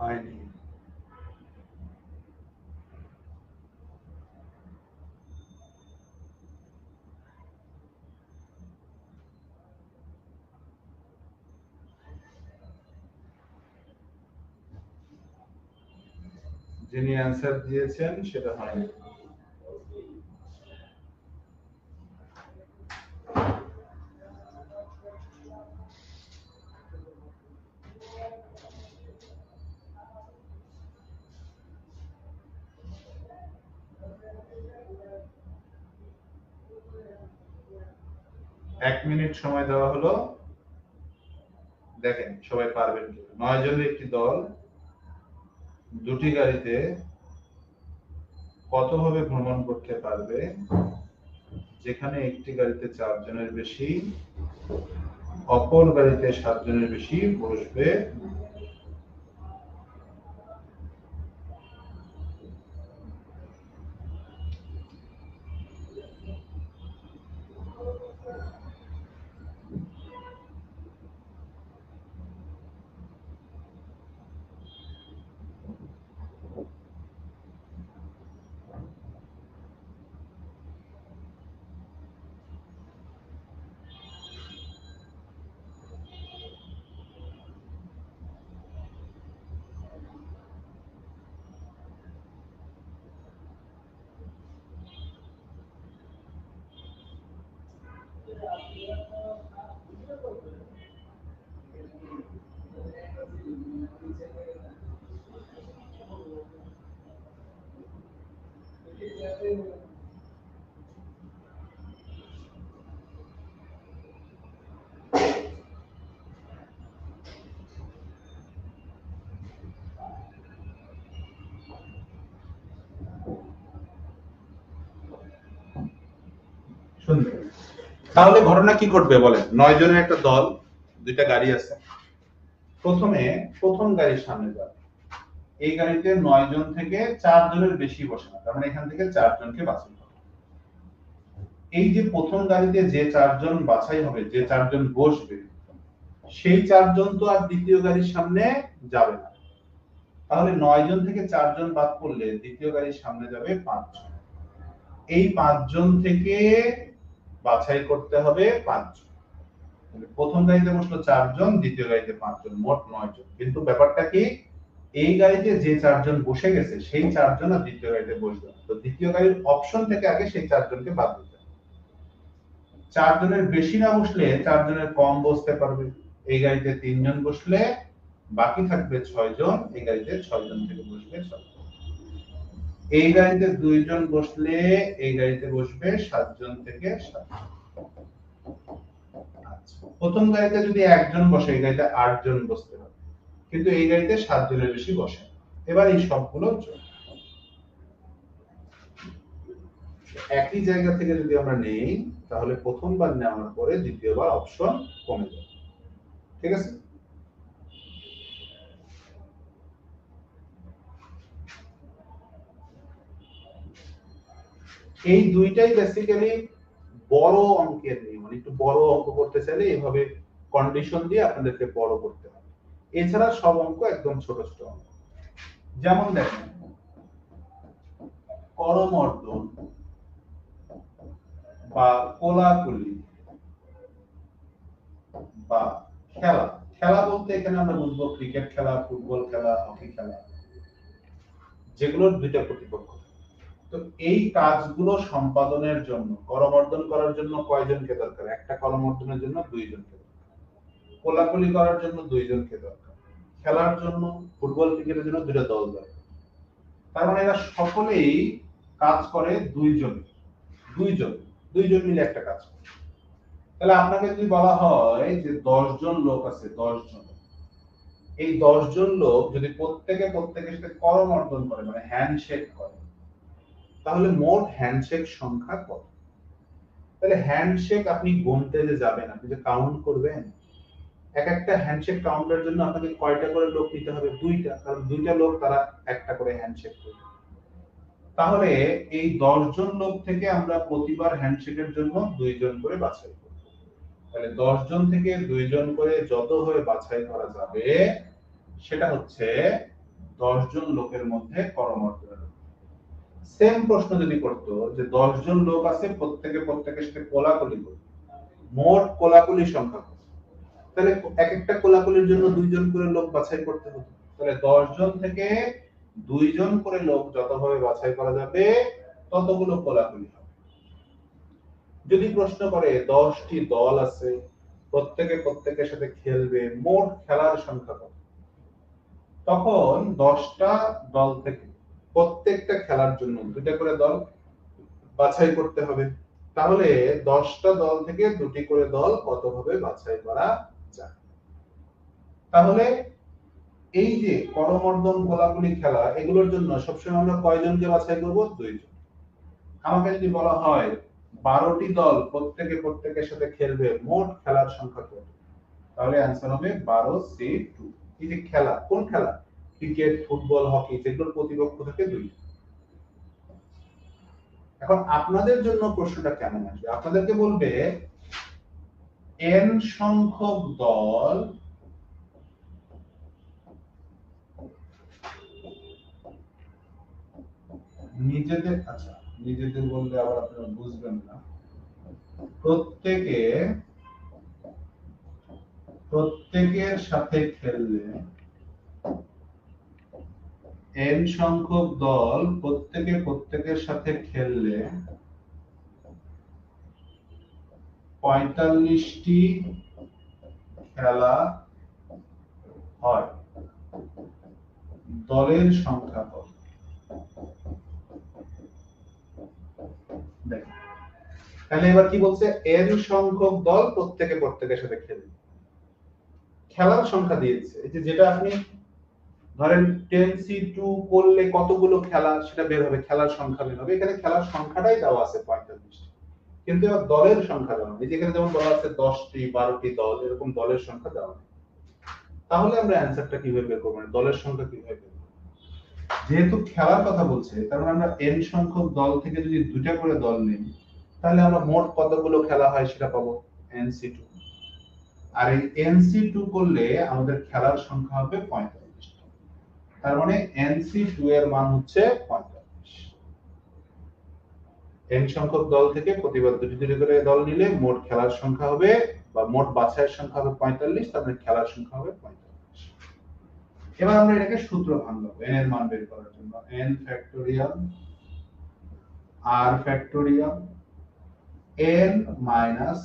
হয়নি। যিনি অ্যান্সার দিয়েছেন সেটা হয়নি। এক মিনিট সময় দেওয়া হলো, দেখেন সবাই পারবেন কি। 9 জনের একটি দল দুটি গাড়িতে কতভাবে ভ্রমণ করতে পারবে, যেখানে একটি গাড়িতে 4 জনের বেশি, অপর গাড়িতে 7 জনের বেশি বসবে। সুন্দর। তাহলে ঘটনা কি ঘটবে বলেন? 9 জনের একটা দল, দুইটা গাড়ি আছে। প্রথমে প্রথম গাড়ির সামনে যাবে। এই গাড়িতে 9 জন থেকে 4 জনের বেশি বসে না, তার মানে এখান থেকে 4 জনকে বাছাই হবে। এই যে প্রথম গাড়িতে যে 4 জন বাছাই হবে, যে 4 জন বসবে, সেই 4 জন তো আর দ্বিতীয় গাড়ির সামনে যাবে না। তাহলে 9 জন থেকে 4 জন বাদ পড়লে দ্বিতীয় গাড়ির সামনে যাবে 5 জন। এই 5 জন থেকে বাছাই করতে হবে 5 জন। প্রথম গাড়িতে বসলো 4 জন, দ্বিতীয় গাড়িতে 5 জন, মোট 9 জন। কিন্তু ব্যাপারটা কি, এই গাড়িতে যে 4 জন বসে গেছে সেই 4 জন আর দ্বিতীয় গাড়িতে বসবে না। তো দ্বিতীয় গাড়ির অপশন থেকে আগে সেই 4 জনকে বাদ দিতে হবে। 4 জনের বেশি না বসলে 4 জনের কম বসতে পারবে। এই গাড়িতে 3 জন বসলে বাকি থাকবে 6 জন, এই গাড়িতে 6 জন থেকে বসবে 6 জন। এই গাড়িতে 2 জন বসলে এই গাড়িতে বসবে 7 জন থেকে 7 জন। প্রথম গাড়িতে যদি একজন বসে এই গাড়িতে 8 জন বসতে হবে, কিন্তু এই গাড়িতে 7 জনের বেশি বসে। এবার এই সবগুলো যোগ, একই জায়গা থেকে যদি আমরা নেই তাহলে প্রথমবার নেওয়ার পরে দ্বিতীয়বার অপশন কমে যাবে। ঠিক আছে? এই দুইটাই বেসিক্যালি বড় অঙ্কের নিয়ম, মানে একটু বড় অঙ্ক করতে চাইলে এইভাবে কন্ডিশন দিয়ে আপনাদেরকে বড় করতে হবে। এছাড়া সব অঙ্ক একদম ছোট ছোট অঙ্ক। যেমন দেখেন, করমর্দন বা কোলাকুলি বা খেলা, খেলা বলতে এখানে আমরা বুঝবো ক্রিকেট খেলা, ফুটবল খেলা, হকি খেলা, যেগুলোর দুইটা প্রতিপক্ষ। তো এই কাজগুলো সম্পাদনের জন্য, করমর্দন করার জন্য কয়জনকে দরকার? একটা করমর্দনের জন্য 2 জনকে দরকার। কোলাকুলি করার জন্য 2 জনকে দরকার। খেলার জন্য, ফুটবল ক্রিকেটের জন্য 2টা দল দরকার। তার মানে এরা সকলেই কাজ করে 2 জন, 2 জন, 2 জন মিলে একটা কাজ করে। তাহলে আপনাকে যদি বলা হয় যে 10 জন লোক আছে, 10 জন, এই 10 জন লোক যদি প্রত্যেকের সাথে করমর্দন করে, মানে হ্যান্ডশেক করে, তাহলে মোট হ্যান্ডশেক সংখ্যা কত? তাহলে হ্যান্ডশেক আপনি গুনতে যে যাবেন, আপনি যে কাউন্ট করবেন, এক একটা হ্যান্ডশেক কাউন্টের জন্য আপনাকে কয়টা করে লোক নিতে হবে? 2টা, কারণ 2টা লোক তারা একটা করে হ্যান্ডশেক করবে। তাহলে এই 10 জন লোক থেকে আমরা প্রতিবার হ্যান্ডশেকের জন্য 2 জন করে বাছাই করব। তাহলে 10 জন থেকে 2 জন করে যত হয়ে বাছাই করা যাবে সেটা হচ্ছে 10 জন লোকের মধ্যে করমর্দন। সেম প্রশ্ন যদি করতো যে 10 জন লোক আছে, প্রত্যেকের সাথে কোলাকুলি করবে, মোট কোলাকুলি সংখ্যা কত, তাহলে এক একটা কোলাকুলির জন্য 2 জন করে লোক বাছাই করতে হতো। তাহলে 10 জন থেকে 2 জন করে লোক যতভাবে বাছাই করা যাবে ততগুলো কোলাকুলি হবে। যদি প্রশ্ন করে 10টি দল আছে, প্রত্যেকের সাথে খেলবে, মোট খেলার সংখ্যা কত, তখন 10টা দল থেকে প্রত্যেকটা খেলার জন্য 2টা করে দল বাছাই করতে হবে। তাহলে 10টা দল থেকে 2টি করে দল কতভাবে বাছাই করা যায়। তাহলে এই যে করমর্দন গোলাগুলি খেলা, এগুলোর জন্য সবসময় আমরা কয়জনকে বাছাই করব? 2 জন। আমাকে যদি বলা হয় 12টি দল প্রত্যেকের সাথে খেলবে, মোট খেলার সংখ্যা কত, তাহলে অ্যানসার হবে 12C2। এই যে খেলা, কোন খেলা? ক্রিকেট, ফুটবল, হকি, যেগুলোর প্রতিপক্ষ থাকে 2। এখন আপনাদের জন্য প্রশ্নটা কেমন আসবে? আপনাদেরকে বলবে n সংখ্যক দল নিজেদের বললে আবার আপনারা বুঝবেন না। প্রত্যেকের সাথে খেললে n সংখ্যক দল প্রত্যেকের সাথে খেললে 45টি খেলা হয়। দলের সংখ্যা কত? দেখেন, তাহলে এবার কি বলছে? n সংখ্যক দল প্রত্যেকের সাথে খেলবে, খেলার সংখ্যা দিয়েছে। এই যে যেটা আপনি ধরেন 10C2 করলে কতগুলো খেলা সেটা বের হবে, খেলার সংখ্যা বের হবে। এখানে খেলার সংখ্যাটাই দেওয়া আছে 45, কিন্তু এবার দলের সংখ্যা দেওয়া নেই। যেখানে যেমন বলা আছে 10টি 12টি দল, এরকম দলের সংখ্যা দেওয়া নেই। তাহলে আমরা অ্যানসারটা কিভাবে বের করব, দলের সংখ্যা কিভাবে বের করব? যেহেতু খেলার কথা বলছে, তার মানে আমরা n সংখ্যক দল থেকে যদি 2টা করে দল নিই, তাহলে আমরা মোট কতগুলো খেলা হয় সেটা পাবো, NC2। আর এই NC2 করলে আমাদের খেলার সংখ্যা হবে 45। তার মানে NC2 এর মান হচ্ছে 45। n সংখ্যক দল থেকে প্রতিবার 2টি করে দল নিলে মোট খেলার সংখ্যা হবে, বা মোট বাছাইয়ের সংখ্যা হবে 45, তার মানে খেলার সংখ্যা হবে 45। এবার আমরা এটাকে সূত্র ভাঙবো n এর মান বের করার জন্য। n factorial r factorial n minus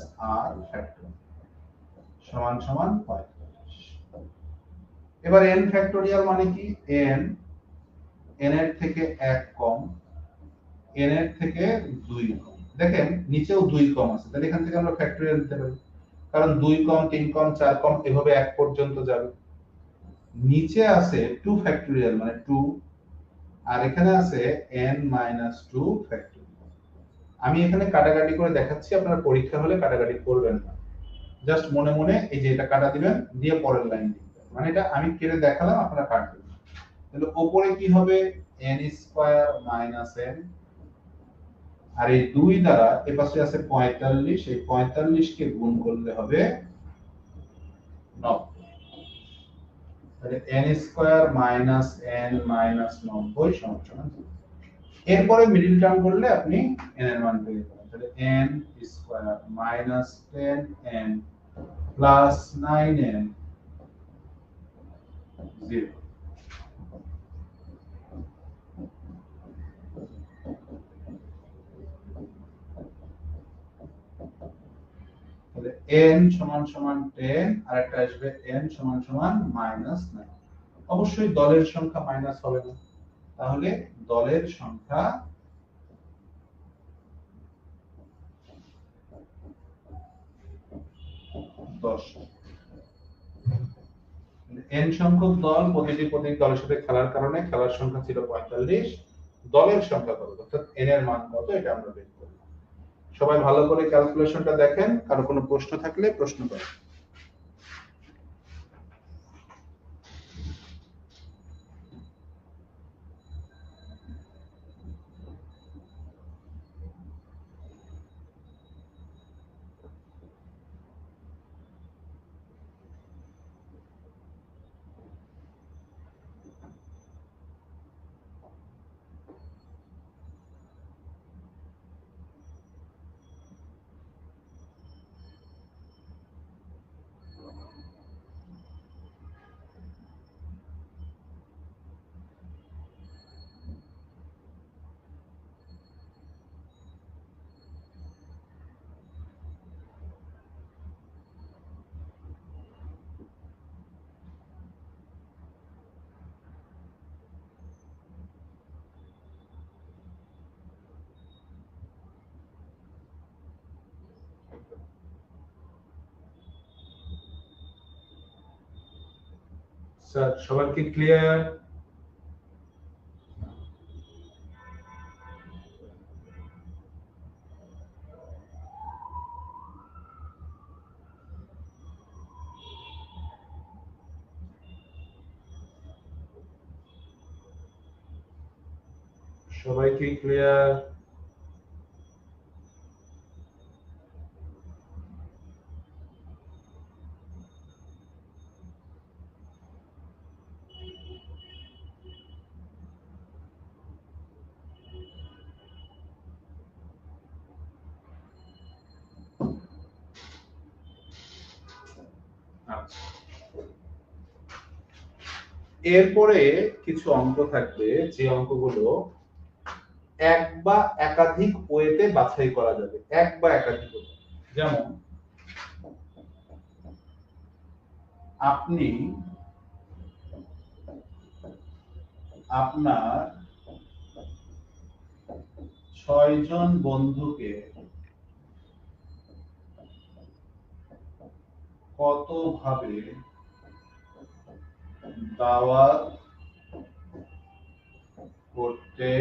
r factorial সমান সমান 45। এবার n ফ্যাক্টোরিয়াল মানে কি? n এর থেকে 1 কম, n এর থেকে 2 কম। দেখেন নিচেও 2 কম আছে, তাহলে এখান থেকে আমরা ফ্যাক্টোরিয়াল দিতে পারি, কারণ 2 কম, 3 কম, 4 কম, এভাবে 1 পর্যন্ত যাবে। নিচে আছে 2 ফ্যাক্টোরিয়াল মানে 2, আর এখানে আছে n মাইনাস 2 ফ্যাক্টোরিয়াল। আমি এখানে কাটাকাটি করে দেখাচ্ছি, আপনারা পরীক্ষা হলে কাটাকাটি করবেন না, জাস্ট মনে মনে এই যে এটা কাটা দিবেন, দিয়ে পরের লাইন লিখবেন। মানে এটা আমি কেটে দেখালাম, আপনারা কাটবেন। তাহলে উপরে কি হবে? n স্কয়ার মাইনাস n, আর এই 2 দ্বারা এ পাশে আছে 45, এই 45 কে গুণ করলে হবে 90। তাহলে n square minus n minus 90 সমান 0। এরপরে মিডল টার্ম করলে আপনি n এর মান পেয়ে যাবেন। তাহলে n square minus 10n plus 9n 0। তাহলে n সমান সমান 10, আর একটা আসবে n সমান সমান মাইনাস 9। অবশ্যই দলের সংখ্যা মাইনাস হবে না, তাহলে দলের সংখ্যা 10। n সংখ্যক দল প্রতিটি দলের সাথে খেলার কারণে খেলার সংখ্যা ছিল 45, দলের সংখ্যা কত, অর্থাৎ n এর মান কত, এটা আমরা বের করব। সবাই ভালো করে ক্যালকুলেশনটা দেখেন, কারো কোনো প্রশ্ন থাকলে প্রশ্ন করেন। স্যার সবার কি ক্লিয়ার? সবাই কি ক্লিয়ার? আচ্ছা, এরপরে কিছু অঙ্ক থাকবে যে অঙ্কগুলো এক বা একাধিক ওয়েতে বাছাই করা যাবে, এক বা একাধিক ওয়ে। যেমন আপনি আপনার 6 জন বন্ধুকে কতভাবে দাওয়াত করতে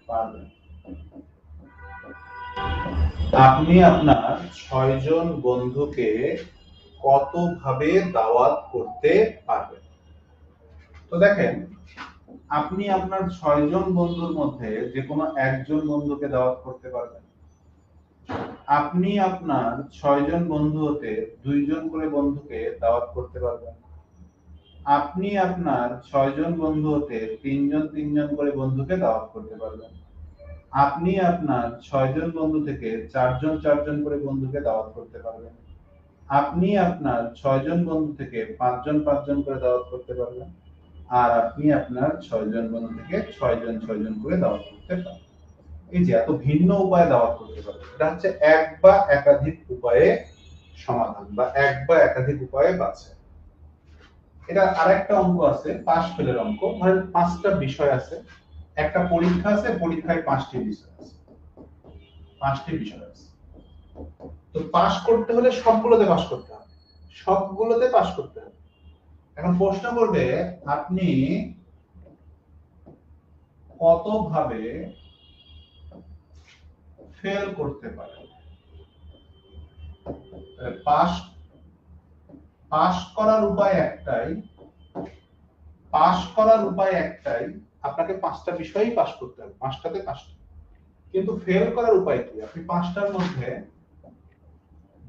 পারবেন? আপনি আপনার 6 জন বন্ধুকে কতভাবে দাওয়াত করতে পারবেন? তো দেখেন, আপনি আপনার 6 জন বন্ধুর মধ্যে যে কোনো একজন বন্ধুকে দাওয়াত করতে পারবেন। আপনি আপনার 6 জন বন্ধু হতে 2 জন করে বন্ধুকে দাওয়াত করতে পারবেন। আপনি আপনার 6 জন বন্ধু হতে 3 জন করে বন্ধুকে দাওয়াত করতে পারবেন। আপনি আপনার 6 জন বন্ধু থেকে 4 জন করে বন্ধুকে দাওয়াত করতে পারবেন। আপনি আপনার 6 জন বন্ধু থেকে 5 জন করে দাওয়াত করতে পারবেন। আর আপনি আপনার 6 জন বন্ধু থেকে 6 জন করে দাওয়াত করতে পারবেন। এই যে এত ভিন্ন উপায়ে দাওয়াত করতে পারবেন, এটা হচ্ছে এক বা একাধিক উপায়ে সমাধান বা এক বা একাধিক উপায়ে বাছাই। এটা আরেকটা অঙ্ক আছে, পাস ফেলের অঙ্ক। ধরেন 5টা বিষয় আছে, একটা পরীক্ষা আছে, পরীক্ষায় 5টি বিষয় আছে, 5টি বিষয় আছে। তো পাস করতে হলে সবগুলোতে পাস করতে হবে, সবগুলোতে পাস করতে হবে। এখন প্রশ্ন করবে আপনি কতভাবে ফেল করতে পারেন? পাস পাস করার উপায় একটাই, পাস করার উপায় একটাই, আপনাকে 5টা বিষয়ই পাস করতে হবে, 5টাতে 5টা। কিন্তু ফেল করার উপায় কি? আপনি 5টার মধ্যে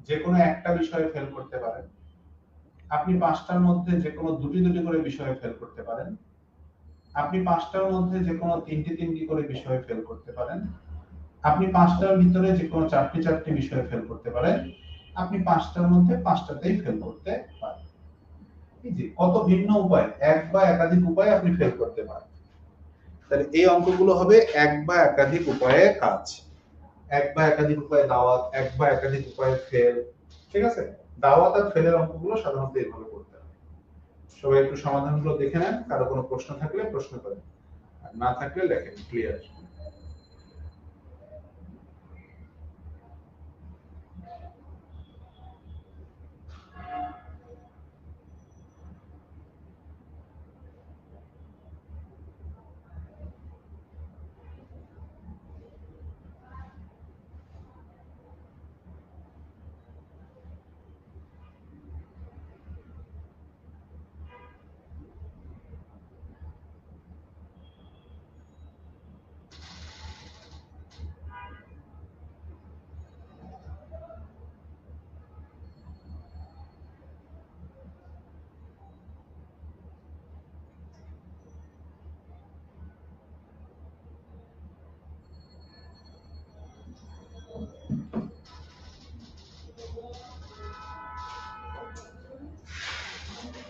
যে কোনো একটা বিষয়ে ফেল করতে পারেন, আপনি 5টার মধ্যে যে কোনো দুটি করে বিষয়ে ফেল করতে পারেন, আপনি 5টার মধ্যে যে কোনো তিনটি করে বিষয়ে ফেল করতে পারেন, আপনি 5টার ভিতরে যে কোনো চারটি বিষয়ে ফেল করতে পারেন, আপনি 5টার মধ্যে 5টাতেই ফেল করতে পারেন। এই যে কত ভিন্ন উপায়, এক বা একাধিক উপায়ে আপনি ফেল করতে পারেন। তাহলে এই অঙ্কগুলো হবে এক বা একাধিক উপায়ে কাজ, এক বা একাধিক উপায়ে দাওয়াত, এক বা একাধিক উপায়ে ফেল। ঠিক আছে? দাওয়াত আর ফেলের অঙ্কগুলো সাধারণত এইভাবে করতে হবে। সবাই একটু সমাধানগুলো দেখে নেন, কারো কোনো প্রশ্ন থাকলে প্রশ্ন করেন, আর না থাকলে লেখেন, ক্লিয়ার।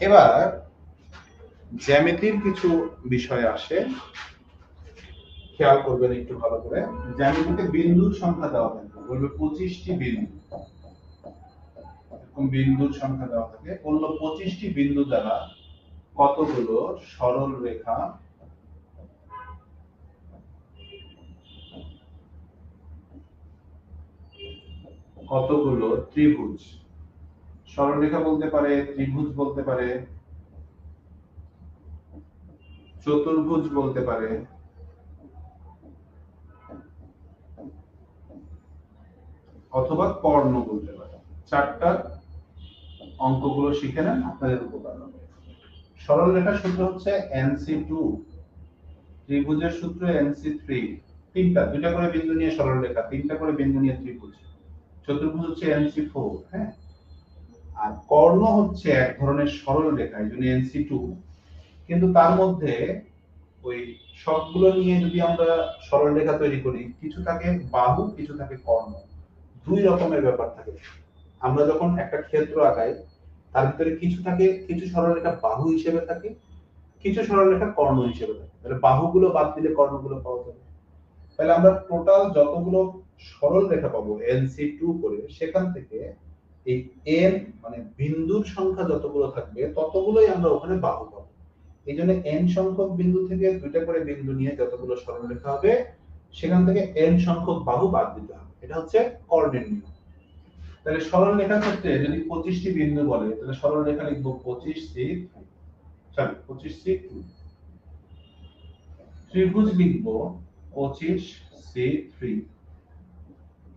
এবার জ্যামিতির কিছু বিষয় আসে, খেয়াল করবেন একটু ভালো করে। জ্যামিতিতে বিন্দুর সংখ্যা দেওয়া থাকে, বলবে 25টি বিন্দু, এরকম বিন্দুর সংখ্যা দেওয়া থাকে, বললো 25টি বিন্দু দ্বারা কতগুলো সরল রেখা কতগুলো ত্রিভুজ, সরলরেখা বলতে পারে, ত্রিভুজ বলতে পারে, চতুর্ভুজ বলতে পারে, অথবা কর্ণ বলতে পারে। চারটা অঙ্কগুলো শিখে নেন, আপনাদের উপকার হবে। সরলরেখার সূত্র হচ্ছে NC2, ত্রিভুজের সূত্র NC3, দুইটা করে বিন্দু নিয়ে সরলরেখা, তিনটা করে বিন্দু নিয়ে ত্রিভুজ। চতুর্ভুজ হচ্ছে NC4, হ্যাঁ। আর কর্ণ হচ্ছে এক ধরনের সরলরেখা, এই জন্য NC2। কিন্তু তার মধ্যে ওই সবগুলো নিয়ে যদি আমরা সরলরেখা তৈরি করি, কিছু থাকে বাহু, কিছু থাকে কর্ণ, দুই রকমের ব্যাপার থাকে। আমরা যখন একটা ক্ষেত্র আঁকাই, তার ভিতরে কিছু থাকে, কিছু সরলরেখা বাহু হিসেবে থাকে, কিছু সরলরেখা কর্ণ হিসেবে থাকে। তাহলে বাহুগুলো বাদ দিলে কর্ণগুলো পাওয়া যাবে। তাহলে আমরা টোটাল যতগুলো সরলরেখা পাবো NC2 করে, সেখান থেকে এই n মানে বিন্দুর সংখ্যা যতগুলো থাকবে ততগুলোই আমরা ওখানে বাহু পাবো। এই জন্য n সংখ্যক বিন্দু থেকে দুইটা করে বিন্দু নিয়ে যতগুলো সরলরেখা হবে, সেখান থেকে n সংখ্যক বাহু বাদ দিতে হবে। এটা হচ্ছে কর্ণের নিয়ম। তাহলে সরলরেখার ক্ষেত্রে যদি 25টি বিন্দু বলে, তাহলে সরলরেখা লিখবো 25C2। ত্রিভুজ লিখবো 25C3।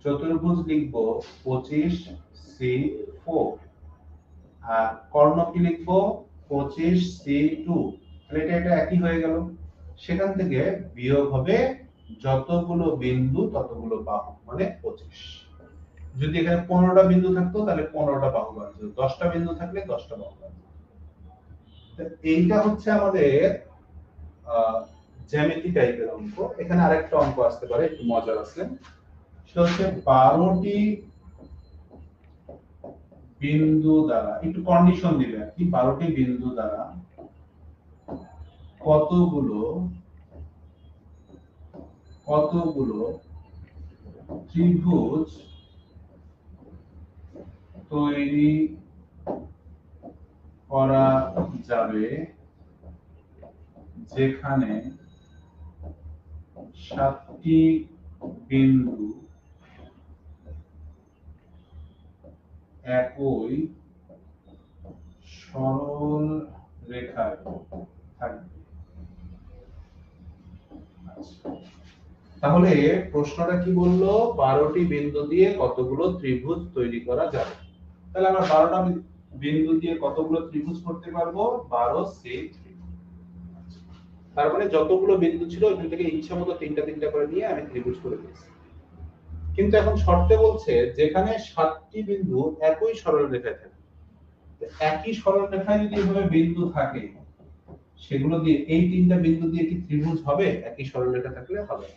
চতুর্ভুজ লিখবো 25C4। আর কর্ণ কি লিখবো 25C2। তাহলে এটা একই হয়ে গেল। সেখান থেকে বিয়োগ হবে যতগুলো বিন্দু ততগুলো বাহু, মানে 25। যদি এখানে 15টা বিন্দু থাকতো তাহলে 15টা বাহু বাঁধতো, 10টা বিন্দু থাকলে 10টা বাহু বাঁধতো। এইটা হচ্ছে আমাদের জ্যামিতি টাইপের অঙ্ক। এখানে আরেকটা অঙ্ক আসতে পারে, একটু মজার আছে। সেটা হচ্ছে 12টি বিন্দু দ্বারা, একটু কন্ডিশন দিবে আর কি, 12টি বিন্দু দ্বারা কতগুলো ত্রিভুজ তৈরি করা যাবে যেখানে 7টি বিন্দু একই সরল রেখায় থাকবে। তাহলে প্রশ্নটা কি বললো, 12টি বিন্দু দিয়ে কতগুলো ত্রিভুজ তৈরি করা যাবে। তাহলে আমরা 12টা বিন্দু দিয়ে কতগুলো ত্রিভুজ করতে পারবো, 12C3। তার মানে যতগুলো বিন্দু ছিল ওখান থেকে ইচ্ছা মতো তিনটা তিনটা করে নিয়ে আমি ত্রিভুজ করে দিয়েছি। কিন্তু এখন শর্তে বলছে যেখানে 7টি বিন্দু একই সরল রেখায় থাকে। একই সরল রেখায় যদি এভাবে বিন্দু থাকে, সেগুলো দিয়ে এই তিনটা বিন্দু দিয়ে কি ত্রিভুজ হবে? একই সরল রেখা থাকলে হবে।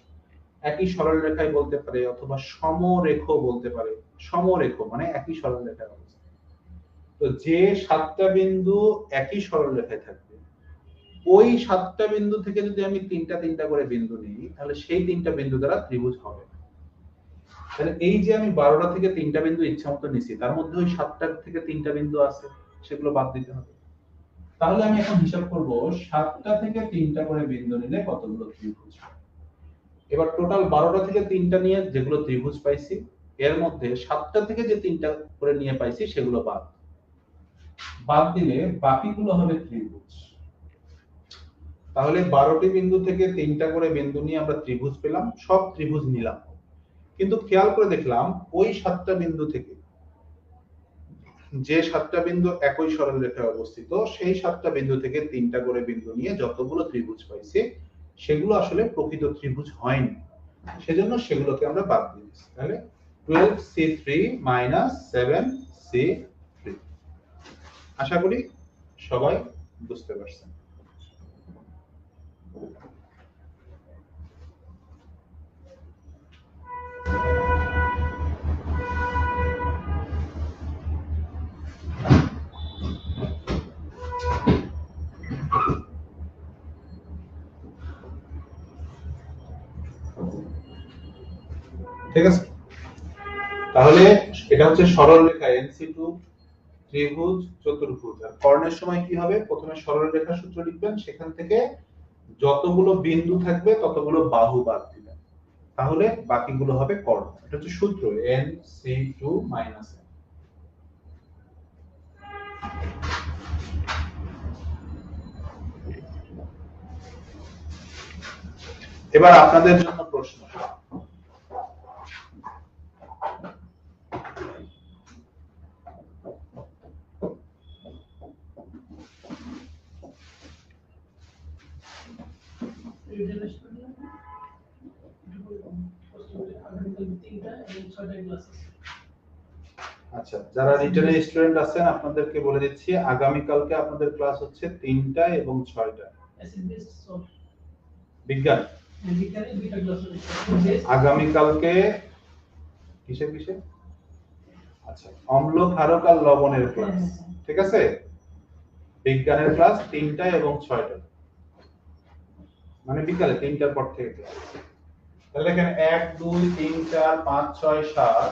একই সরল রেখায় বলতে পারে, অথবা সমরেখ বলতে পারে। সমরেখ মানে একই সরল রেখায় অবস্থিত। তো যে 7টা বিন্দু একই সরল রেখায় থাকবে, ওই 7টা বিন্দু থেকে যদি আমি তিনটা তিনটা করে বিন্দু নিই, তাহলে সেই তিনটা বিন্দু দ্বারা ত্রিভুজ হবে। তাহলে এই যে আমি 12টা থেকে তিনটা বিন্দু ইচ্ছা মতো নিছি, তার মধ্যে ওই 7টা থেকে তিনটা বিন্দু আছে, সেগুলো বাদ দিতে হবে। তাহলে আমি এখন হিসাব করব 7টা থেকে তিনটা করে বিন্দু নিলে কতগুলো ত্রিভুজ। এবার টোটাল 12টা থেকে তিনটা নিয়ে যেগুলো ত্রিভুজ পাইছি, এর মধ্যে 7টা থেকে যে তিনটা করে নিয়ে পাইছি সেগুলো বাদ দিলে বাকিগুলো হবে ত্রিভুজ। তাহলে 12টি বিন্দু থেকে তিনটা করে বিন্দু নিয়ে আমরা ত্রিভুজ পেলাম, সব ত্রিভুজ নিলাম। কিন্তু খেয়াল করে দেখলাম ওই 7টা বিন্দু থেকে যে 7টা বিন্দু একই সরল রেখায় অবস্থিত, সেই 7টা বিন্দু থেকে তিনটা করে বিন্দু নিয়ে যতগুলো ত্রিভুজ পাইছি, সেগুলো আসলে প্রকৃত ত্রিভুজ হয়নি। সেজন্য সেগুলোকে আমরা বাদ দিয়েছি। তাহলে 12C3 - 7C3। আশা করি সবাই বুঝতে পারছেন। ঠিক আছে, তাহলে এটা হচ্ছে সরল রেখা NC2, ত্রিভুজ, চতুর্ভুজ। আর কর্ণের সময় কি হবে, প্রথমে সরল রেখার সূত্র লিখবেন, সেখান থেকে যতগুলো বিন্দু থাকবে ততগুলো বাহু বাদ দিবেন। তাহলে বাকিগুলো হবে কর্ণ। এটা হচ্ছে সূত্র NC2 - n। এবার আপনাদের জন্য প্রশ্ন, আচ্ছা যারা রিটেনে স্টুডেন্ট আছেন আপনাদেরকে বলে দিচ্ছি আগামী কালকে আপনাদের ক্লাস হচ্ছে 3টা এবং 6টা বিজ্ঞান। আগামী কালকে কিসে কিসে, আচ্ছা অম্ল ক্ষারক আর লবণের ক্লাস, ঠিক আছে? বিজ্ঞানের ক্লাস 3টা এবং 6টা, মানে বিকালে 3টার পর থেকে ক্লাস। তাহলে এখানে 1 2 3 4 5 6 7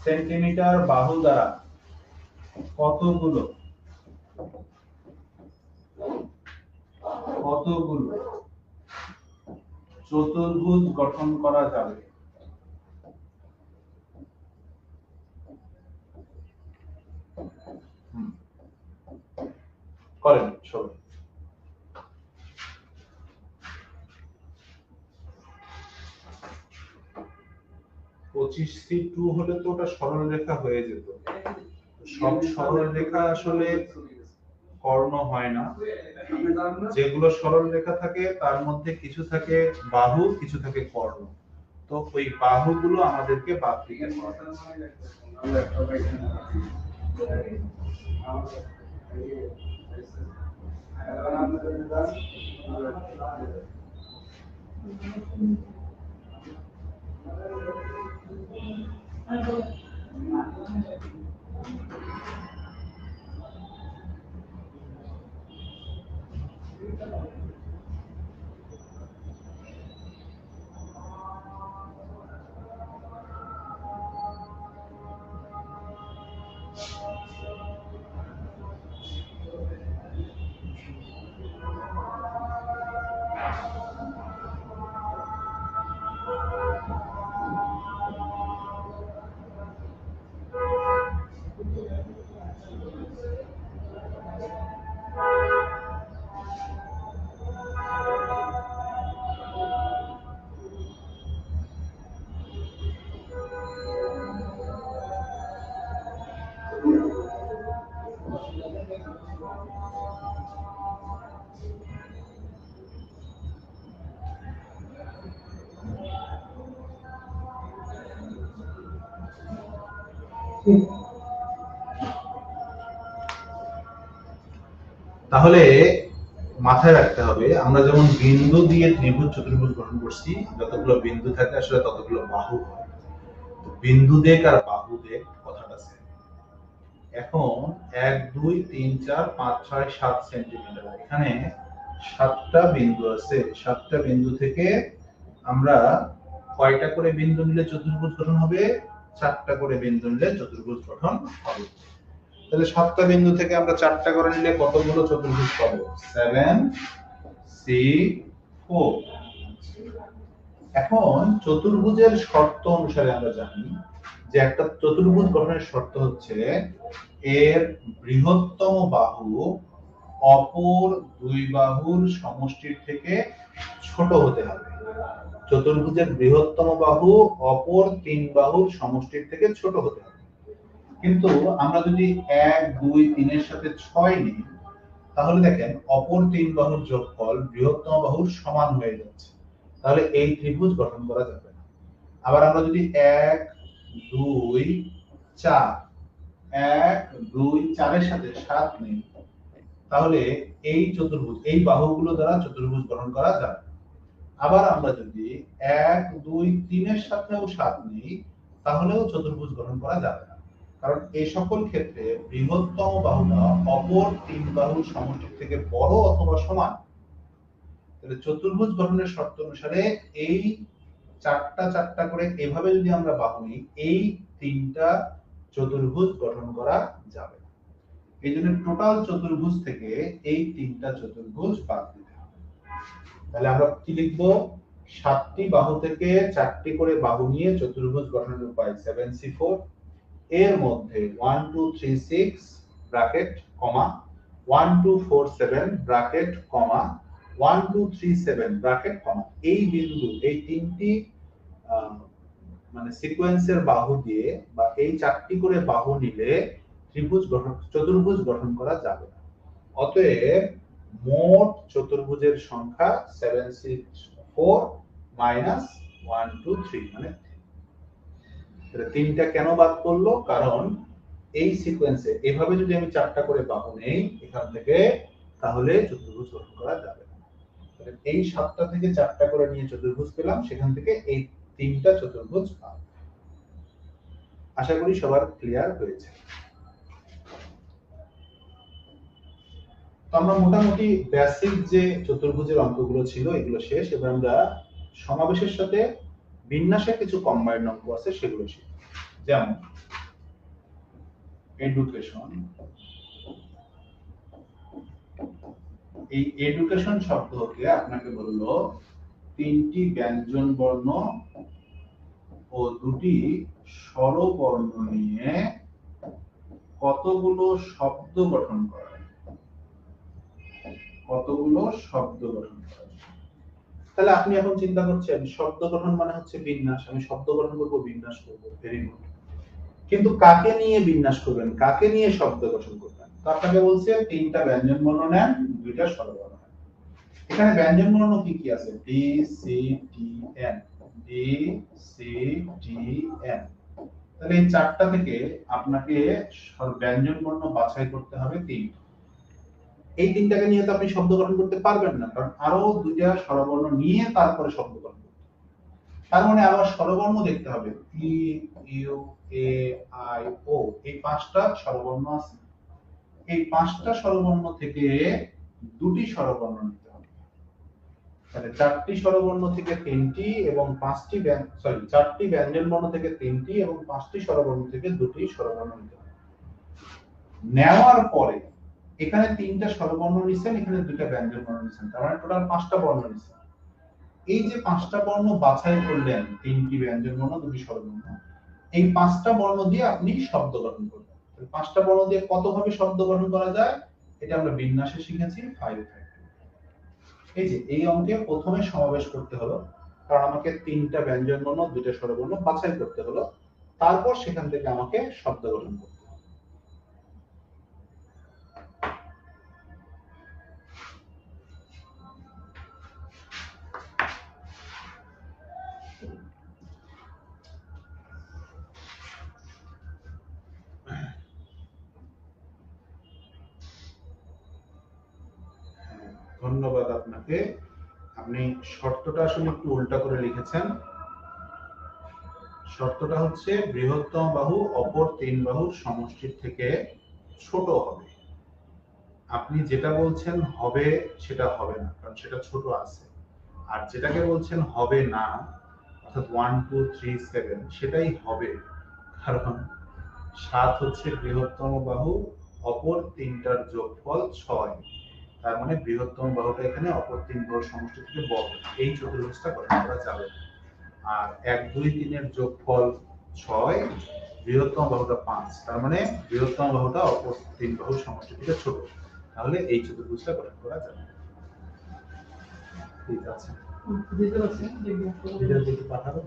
সেন্টিমিটার বাহু দ্বারা কতগুলো চতুর্ভুজ গঠন করা যাবে? করেন সবাই। 25C2 হলে তো ওটা সরল রেখা হয়ে যেত। সব সরল রেখা আসলে কর্ণ হয় না, যেগুলো সরল রেখা থাকে তার মধ্যে কিছু থাকে বাহু, কিছু থাকে কর্ণ। তো ওই বাহুগুলো আমাদেরকে বাদ দিতে হবে। তাহলে মাথায় রাখতে হবে আমরা যেমন বিন্দু দিয়ে ত্রিভুজ চতুর্ভুজ গঠন করছি, যতগুলো বিন্দু থাকে আসলে ততগুলো বাহু হয়। বিন্দু দেখ আর বাহু দেখ কথাটা আছে। এখন 1 2 3 4 5 6 7 সেন্টিমিটার, এখানে 7টা বিন্দু আছে। 7টা বিন্দু থেকে আমরা কয়টা করে বিন্দু নিলে চতুর্ভুজ গঠন হবে? 4টা করে বিন্দু নিলে চতুর্ভুজ গঠন হবে। তাহলে 7টা বিন্দু থেকে আমরা 4টা করে নিলে কতগুলো চতুর্ভুজ পাবো? 7 C4। এখন চতুর্ভুজের শর্ত অনুসারে আমরা জানি যে একটা চতুর্ভুজ গঠনের শর্ত হচ্ছে এর বৃহত্তম বাহু অপর দুই বাহুর সমষ্টির থেকে ছোট হতে হবে। চতুর্ভুজের বৃহত্তম বাহু অপর তিন বাহুর সমষ্টির থেকে ছোট হতে হবে। কিন্তু আমরা যদি 1 2 3 এর সাথে 6 নিই, তাহলে দেখেন অপর তিন বাহুর যোগফল বৃহত্তম বাহুর সমান হয়ে যাচ্ছে, তাহলে এই ত্রিভুজ গঠন করা যাবে না। আবার আমরা যদি 1 2 4 1 2 4 এর সাথে 7 নিই, তাহলে এই চতুর্ভুজ এই বাহুগুলো দ্বারা চতুর্ভুজ গঠন করা যাবে। আবার আমরা যদি 1 2 3 এর সাথেও 7 নিই, তাহলেও চতুর্ভুজ গঠন করা যাবে না, কারণ এই সকল ক্ষেত্রে বৃহত্তম বাহুটা অপর তিন বাহুর সমষ্টির থেকে বড় অথবা সমান। তাহলে চতুর্ভুজ গঠনের শর্ত অনুসারে এই 4টা করে এভাবে যদি আমরা বাহু নিই, এই 3টা চতুর্ভুজ গঠন করা যাবে। এই জন্য টোটাল চতুর্ভুজ থেকে এই 3টা চতুর্ভুজ বাদ দিতে হবে। তাহলে আমরা কি লিখবো? সাতটি বাহু থেকে চারটি করে বাহু নিয়ে চতুর্ভুজ গঠনের উপায় 7c4। এর মধ্যে 1 2 3 6 ব্র্যাকেট কমা 1 2 4 7 ব্র্যাকেট কমা 1 2 3 7 ব্র্যাকেট কমা এই বিন্দু এই তিনটি মানে সিকোয়েন্সের বাহু দিয়ে বা এই চারটি করে বাহু নিলে চতুর্ভুজ গঠন করা যাবে না। অতএব মোট চতুর্ভুজের সংখ্যা 7c4 মাইনাস 1 2 3 মানে তিনটা কেন বাদ পড়লো? কারণ এই সিকোয়েন্সে এভাবে যদি আমি চারটা করে বাহু নেই এখান থেকে, তাহলে চতুর্ভুজ গঠন করা যাবে না। এই সাতটা থেকে চারটা করে নিয়ে চতুর্ভুজ পেলাম, সেখান থেকে এই তিনটা চতুর্ভুজ পাবো। আশা করি সবার ক্লিয়ার হয়েছে। আমরা মোটামুটি বেসিক যে চতুর্ভুজের অঙ্কগুলো ছিল এগুলো শেষ। এবার আমরা সমাবেশের সাথে বিন্যাসের কিছু কম্বাইন্ড অঙ্ক আছে সেগুলো শিখব। যেমন এডুকেশন। এই এডুকেশন শব্দকে আপনাকে বললো তিনটি ব্যঞ্জন বর্ণ ও দুটি স্বরবর্ণ নিয়ে কতগুলো শব্দ গঠন করা। কতগুলো শব্দ গঠন করা। তাহলে আপনি এখন চিন্তা করছেন শব্দ গঠন মানে হচ্ছে বিন্যাস, আমি শব্দ গঠন করব, বিন্যাস করব। Very good. কিন্তু কাকে নিয়ে বিন্যাস করবেন, কাকে নিয়ে শব্দ গঠন করবেন? তো আপনাকে বলছে তিনটা ব্যঞ্জন বর্ণ নেন, দুইটা স্বরবর্ণ নেন। এখানে ব্যঞ্জন বর্ণ কি কি আছে? D C T N, D C T N. তাহলে এই চারটা থেকে আপনাকে ব্যঞ্জন বর্ণ বাছাই করতে হবে তিনটা। এই তিনটাকে নিয়ে তো আপনি শব্দ গঠন করতে পারবেন না, কারণ আরো দুইটা স্বরবর্ণ নিয়ে তারপরে শব্দ গঠন করতে হবে। তার মানে আবার স্বরবর্ণ দেখতে হবে। ই, ইউ, এ, আই, ও, এই পাঁচটা স্বরবর্ণ আছে। এই পাঁচটা স্বরবর্ণ থেকে দুটি স্বরবর্ণ নিতে হবে। তাহলে চারটি স্বরবর্ণ থেকে তিনটি এবং চারটি ব্যঞ্জন বর্ণ থেকে তিনটি এবং পাঁচটি স্বরবর্ণ থেকে দুটি স্বরবর্ণ নিতে হবে। নেওয়ার পরে এখানে তিনটা স্বরবর্ণ নিছেন, এখানে দুইটা ব্যঞ্জন বর্ণ নিছেন, তার মানে টোটাল পাঁচটা বর্ণ নিছেন। এই যে পাঁচটা বর্ণ বাছাই করলেন, তিনটি ব্যঞ্জন বর্ণ দুটি স্বরবর্ণ, এই পাঁচটা বর্ণ দিয়ে আপনি শব্দ গঠন করবেন। পাঁচটা বর্ণ দিয়ে কতভাবে শব্দ গঠন করা যায় এটা আমরা বিন্যাসে শিখেছি 5 থেকে। এই যে এই অঙ্কে প্রথমে সমাবেশ করতে হলো, কারণ আমাকে তিনটা ব্যঞ্জন বর্ণ দুইটা স্বরবর্ণ বাছাই করতে হলো, তারপর সেখান থেকে আমাকে শব্দ গঠন করতে হবে। ধন্যবাদ আপনাকে। আপনি শর্তটা আসলে একটু উল্টা করে লিখেছেন। শর্তটা হচ্ছে বৃহত্তম বাহু অপর তিন বাহুর সমষ্টির থেকে ছোট হবে। আপনি যেটা বলছেন হবে সেটা হবে না, কারণ সেটা ছোট আছে। আর যেটাকে বলছেন হবে না, অর্থাৎ 1 2 3 7, সেটাই হবে, কারণ 7 হচ্ছে বৃহত্তম বাহু, অপর তিনটার যোগফল 6। তার মানে বৃহত্তম বাহুটা এখানে অপর তিন বাহুর সমষ্টি থেকে বড়। এই চতুর্ভুজটা গঠন করা যাবে। আর 1 2 3 এর যোগফল 6, বৃহত্তম বাহুটা 5, তার মানে বৃহত্তম বাহুটা অপর তিন বাহুর সমষ্টি থেকে ছোট। তাহলে এই চতুর্ভুজটা গঠন করা যাবে। ঠিক আছে, পাঠাবো।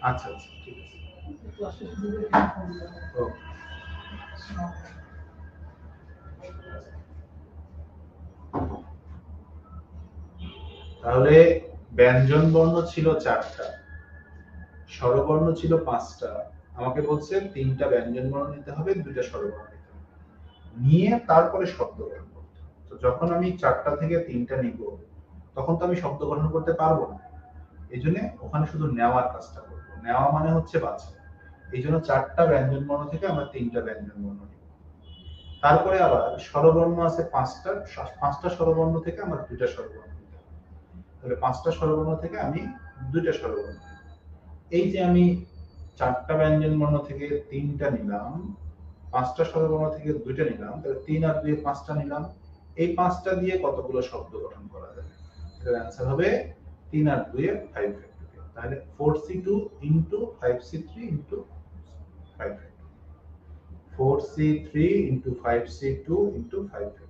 আচ্ছা আচ্ছা, ঠিক আছে। তাহলে ব্যঞ্জন বর্ণ ছিল 4টা, স্বরবর্ণ ছিল 5টা। আমাকে বলছে তিনটা ব্যঞ্জন বর্ণ নিতে হবে, দুইটা স্বরবর্ণ নিতে হবে, নিয়ে তারপরে শব্দ গঠন করতে হবে। তো যখন আমি 4টা থেকে 3টা নিব, তখন তো আমি শব্দ গঠন করতে পারবো না। এইজন্য ওখানে শুধু নেওয়ার কাজটা করব। নেওয়া মানে হচ্ছে বাছাই। এইজন্য 4টা ব্যঞ্জন বর্ণ থেকে আমরা 3টা ব্যঞ্জন বর্ণ নিব। তারপরে আবার স্বরবর্ণ আছে 5টা স্বরবর্ণ থেকে আমরা 2টা স্বরবর্ণ নিতে হবে। তাহলে 5টা স্বরবর্ণ থেকে আমি 2টা স্বরবর্ণ। এই যে আমি 4টা ব্যঞ্জন বর্ণ থেকে 3টা নিলাম, 5টা স্বরবর্ণ থেকে 2টা নিলাম, তাহলে 3 আর 2 5টা নিলাম। এই 5টা দিয়ে কতগুলো শব্দ গঠন করা যাবে? এর आंसर হবে 3 আর 2 এর 5 ফ্যাক্টরিয়াল। তাহলে 4c2 * 5c3 * 5 factorial. 4c3 * 5c2 * 5 factorial.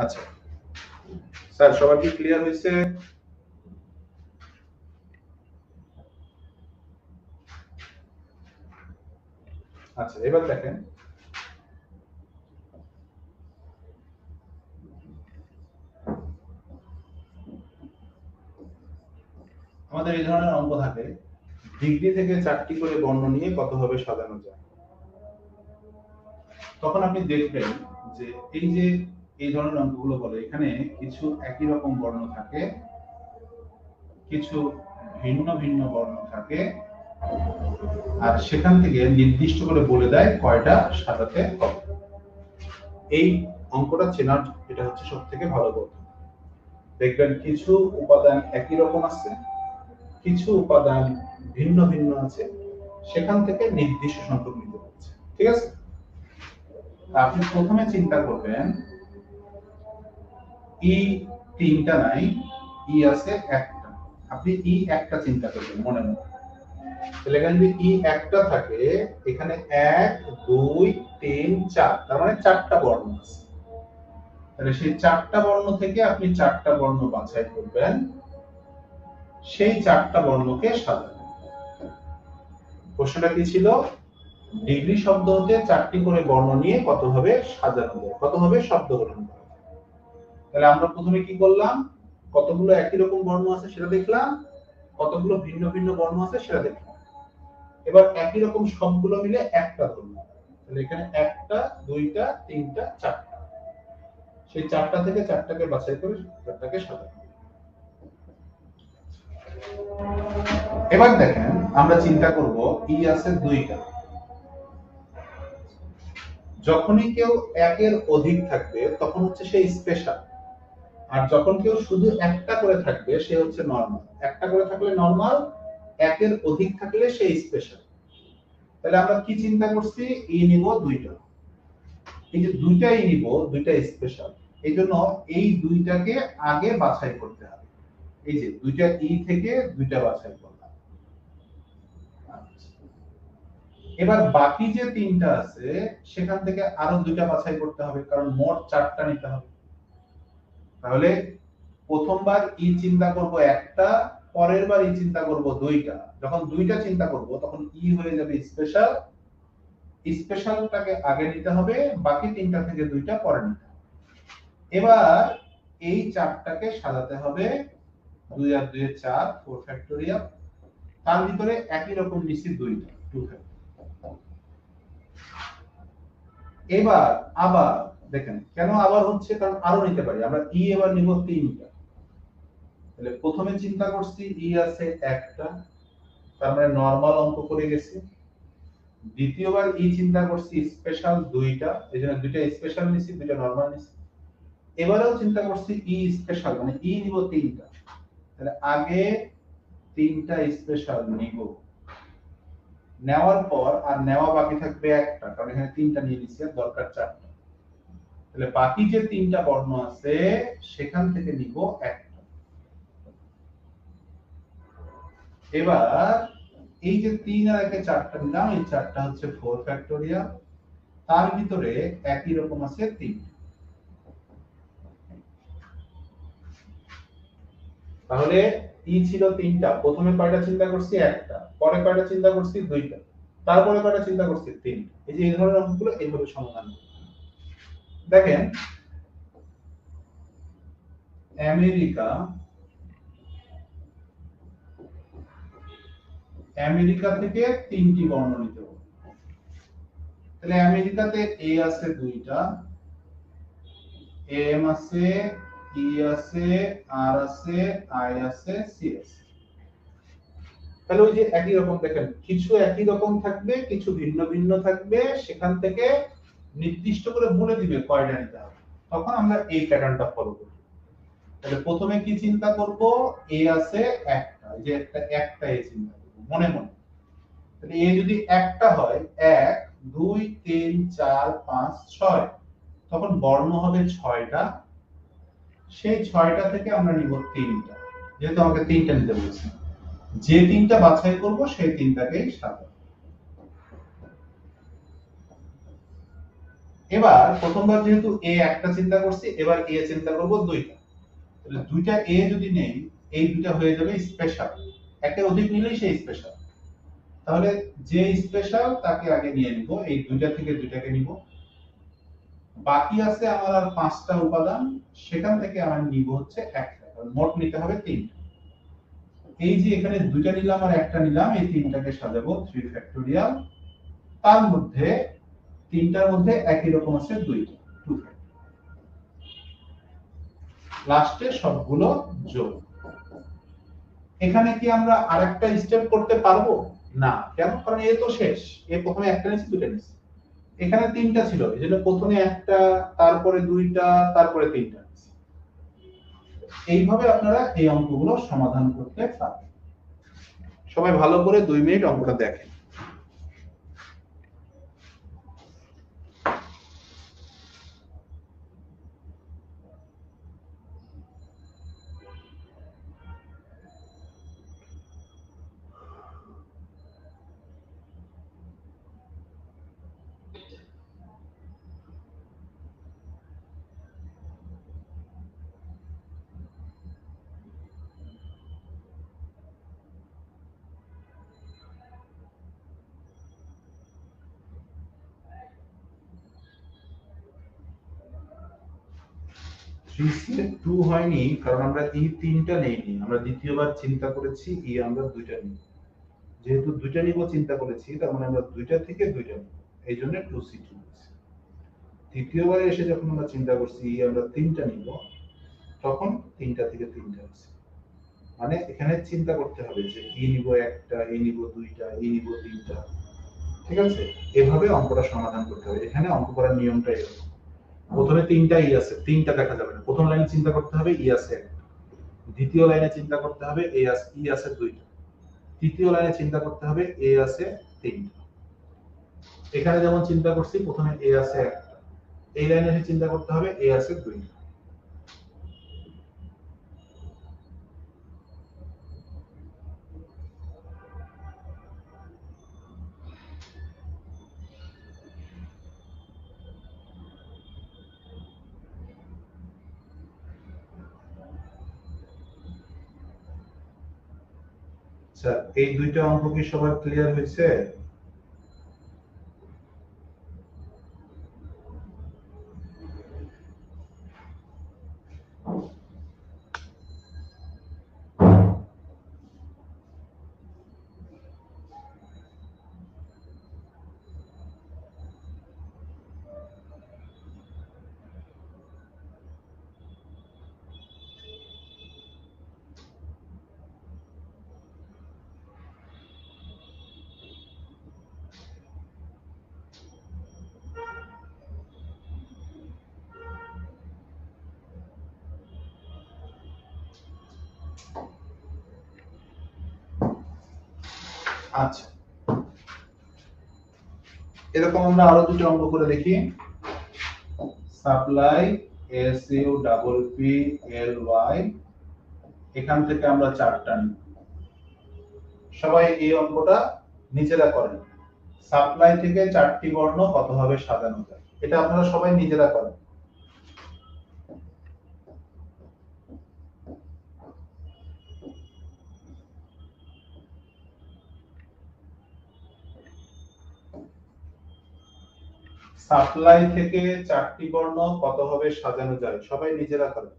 আচ্ছা স্যার সবার কি ক্লিয়ার হয়েছে? আচ্ছা এবার দেখেন আমাদের এই ধরনের অঙ্ক থাকে ডিগ্রি থেকে 4টি করে বর্ণ নিয়ে কতভাবে সাজানো যায়। তখন আপনি দেখবেন যে এই ধরনের অঙ্কগুলো বলে এখানে কিছু একই রকম বর্ণ থাকে, কিছু ভিন্ন ভিন্ন বর্ণ থাকে, আর সেখান থেকে নির্দিষ্ট করে বলে দেয় কয়টা সাজাতে হবে। এই অঙ্কটা চেনার এটা হচ্ছে সবথেকে ভালো পদ্ধতি। দেখবেন কিছু উপাদান একই রকম আছে, কিছু উপাদান ভিন্ন ভিন্ন আছে, সেখান থেকে নির্দিষ্ট সংখ্যক নিতে হচ্ছে। ঠিক আছে? আপনি প্রথমে চিন্তা করবেন ই 3টা নাই, ই আছে একটা। আপনি ই একটা চিন্তা করবেন মনে মনে। তাহলে এখানে যদি ই একটা থাকে, এখানে 1 2 3 4, তার মানে 4টা বর্ণ আছে। তাহলে সেই 4টা বর্ণ থেকে আপনি 4টা বর্ণ বাছাই করবেন, সেই 4টা বর্ণকে সাজাবেন। প্রশ্নটা কি ছিল? ডিগ্রি শব্দ হতে 4টি করে বর্ণ নিয়ে কতভাবে সাজানো যায়, কতভাবে শব্দ গঠন করা যায়। তাহলে আমরা প্রথমে কি করলাম? কতগুলো একই রকম বর্ণ আছে সেটা দেখলাম, কতগুলো ভিন্ন ভিন্ন বর্ণ আছে সেটা দেখলাম। এবার একই রকম সবগুলো মিলে একটা ধরলাম। তাহলে এখানে একটা, দুইটা, তিনটা, চারটা। সেই 4টা থেকে 4টাকে বাছাই করে 4টাকে সাজানো। এবার দেখেন আমরা চিন্তা করব ই আছে 2টা। যখনই কেউ একের অধিক থাকবে তখন হচ্ছে সে স্পেশাল, আর যখন কেউ শুধু একটা করে থাকবে সে হচ্ছে নরমাল। একটা করে থাকলে নরমাল, একের অধিক থাকলে সে স্পেশাল। তাহলে আমরা কি চিন্তা করছি? ই নিব 2টা। এই যে 2টাই নিব, 2টা স্পেশাল। এইজন্য এই 2টাকে আগে বাছাই করতে হবে। এই যে 2টা ই থেকে 2টা বাছাই করলাম। এবার বাকি যে 3টা আছে সেখান থেকে আরো 2টা বাছাই করতে হবে, কারণ মোট 4টা নিতে হবে। তাহলে প্রথমবার ই চিন্তা করব একটা, পরের বার ই চিন্তা করব 2টা। যখন 2টা চিন্তা করব তখন ই হয়ে যাবে স্পেশাল। স্পেশালটাকে আগে নিতে হবে, বাকি 3টা থেকে 2টা পরে নিতে হবে। এবার এই 4টাকে সাজাতে হবে 2 আর 2 এর 4, 4 ফ্যাক্টরিয়াল। তার ভিতরে একই রকম নিচে 2টা, 2 ফ্যাক্টরিয়াল। এবার আবার দেখেন কেন আবার হচ্ছে, কারণ আরো নিতে পারি আমরা। ই এবার নিব 3টা। তাহলে প্রথমে চিন্তা করছি ই আছে একটা, তার মানে নরমাল অঙ্ক করে গেছি। দ্বিতীয়বার ই চিন্তা করছি স্পেশাল 2টা, এজন্য 2টা স্পেশাল নিছি, 2টা নরমাল নিছি। এবারেও চিন্তা করছি ই স্পেশাল, মানে ই নিব 3টা। তাহলে আগে 3টা স্পেশাল নিব, নেওয়ার পর আর নেওয়া বাকি থাকবে একটা, কারণ এখানে 3টা নিয়ে নিছি, দরকার 4টা। তাহলে বাকি যে 3টা বর্ণ আছে সেখান থেকে নিব একটা। এবার এই যে 3 আর 1 এ 4টা নিলাম, এই 4টা হচ্ছে 4 ফ্যাক্টরিয়াল। তার ভিতরে একই রকম আছে 3। তাহলে ই ছিল 3টা, প্রথমে কয়টা চিন্তা করছি? একটা, পরে কয়টা চিন্তা করছি? 2টা, তারপরে কয়টা চিন্তা করছি? 3টা। এই যে এই ধরনের অঙ্কগুলো এইভাবে সমাধান করতে হবে। দেখেন আমেরিকা থেকে 3টি বর্ণ নিতে হবে। তাহলে আমেরিকাতে এ আছে 2টা, এম আছে, ই আছে, আর আছে, আই আছে, সি আছে। তাহলে ওই যে একই রকম দেখেন, কিছু একই রকম থাকবে, কিছু ভিন্ন ভিন্ন থাকবে, সেখান থেকে নির্দিষ্ট করে বলে দিবে কয়টা নিতে হবে। তখন আমরা এই প্যাটার্নটা ফলো করব। তাহলে প্রথমে কি চিন্তা করব, এ আছে একটা, এই যে একটা এ চিন্তা করব মনে মনে। তাহলে এ যদি একটা হয়, 1 2 3 4 5 6, তখন বর্ণ হবে 6টা। সেই 6টা থেকে আমরা নিব 3টা, যেহেতু আমাকে 3টা নিতে বলছে, যে 3টা বাছাই করব সেই 3টাকেই সাজাবো। এবার প্রথমবার যেহেতু এ একটা চিন্তা করছি, এবার এ চিন্তা করব 2টা। তাহলে 2টা এ যদি নেই, এই 2টা হয়ে যাবে স্পেশাল, একের অধিক নিলেই সেই স্পেশাল। তাহলে যে স্পেশাল তাকে আগে নিয়ে নিব, এই 2টা থেকে 2টাকে নিব। বাকি আছে আমার আর 5টা উপাদান, সেখান থেকে আমি নিব হচ্ছে একটা, মোট নিতে হবে 3টা। এই যে এখানে 2টা নিলাম আর একটা নিলাম, এই 3টাকে সাজাবো 3 ফ্যাক্টোরিয়াল। তার মধ্যে 3টার মধ্যে একই রকম আছে 2টা, 2 লাস্টে সবগুলো যোগ। এখানে কি আমরা আরেকটা স্টেপ করতে পারবো না? কেন? কারণ এ তো শেষ, এ প্রথমে একটা নিয়েছি, 2টা নিয়েছি, এখানে 3টা ছিল, এজন্য প্রথমে একটা, তারপরে 2টা, তারপরে 3টা। এইভাবে আপনারা এই অঙ্কগুলো সমাধান করতে পারবেন। সবাই ভালো করে 2 মিনিট অঙ্কটা দেখেন। টু হয়নি কারণ আমরা এই 3টা নেইনি, আমরা দ্বিতীয়বার চিন্তা করেছি এই আমরা 2টা নিব। যেহেতু 2টা নিব চিন্তা করেছি, তার মানে আমরা 2টা থেকে 2টা নিব, এই জন্য 2C2 হয়েছে। তৃতীয়বারে এসে যখন আমরা চিন্তা করছি আমরা 3টা নিব, তখন 3টা থেকে 3টা হয়েছে। মানে এখানে চিন্তা করতে হবে যে ই নিব একটা, ই নিব 2টা, ই নিব 3টা। ঠিক আছে? এভাবে অঙ্কটা সমাধান করতে হবে। এখানে অঙ্ক করার নিয়মটা এরকম। প্রথমে 3টা ই আছে, 3টা দেখা যাবে না। প্রথম লাইনে চিন্তা করতে হবে ই আছে একটা। দ্বিতীয় লাইনে চিন্তা করতে হবে এ আছে, ই আছে 2টা। তৃতীয় লাইনে চিন্তা করতে হবে এ আছে 3টা। এখানে যেমন চিন্তা করছি প্রথমে এ আছে একটা, এই লাইনে এসে চিন্তা করতে হবে এ আছে 2টা। আচ্ছা, এই 2টা অঙ্ক কি সবার ক্লিয়ার হয়েছে? আচ্ছা, এরকম আমরা আরো 2টা অঙ্ক করে দেখি। সাপ্লাই SUPPLY, এখান থেকে আমরা 4টা নিব। সবাই এই অঙ্কটা নিজেরা করেন। সাপ্লাই থেকে 4টি বর্ণ কতভাবে সাজানো যায়, এটা আপনারা সবাই নিজেরা করেন। সাপ্লাই থেকে 4টি বর্ণ কতভাবে সাজানো যায়, সবাই নিজেরা করেন।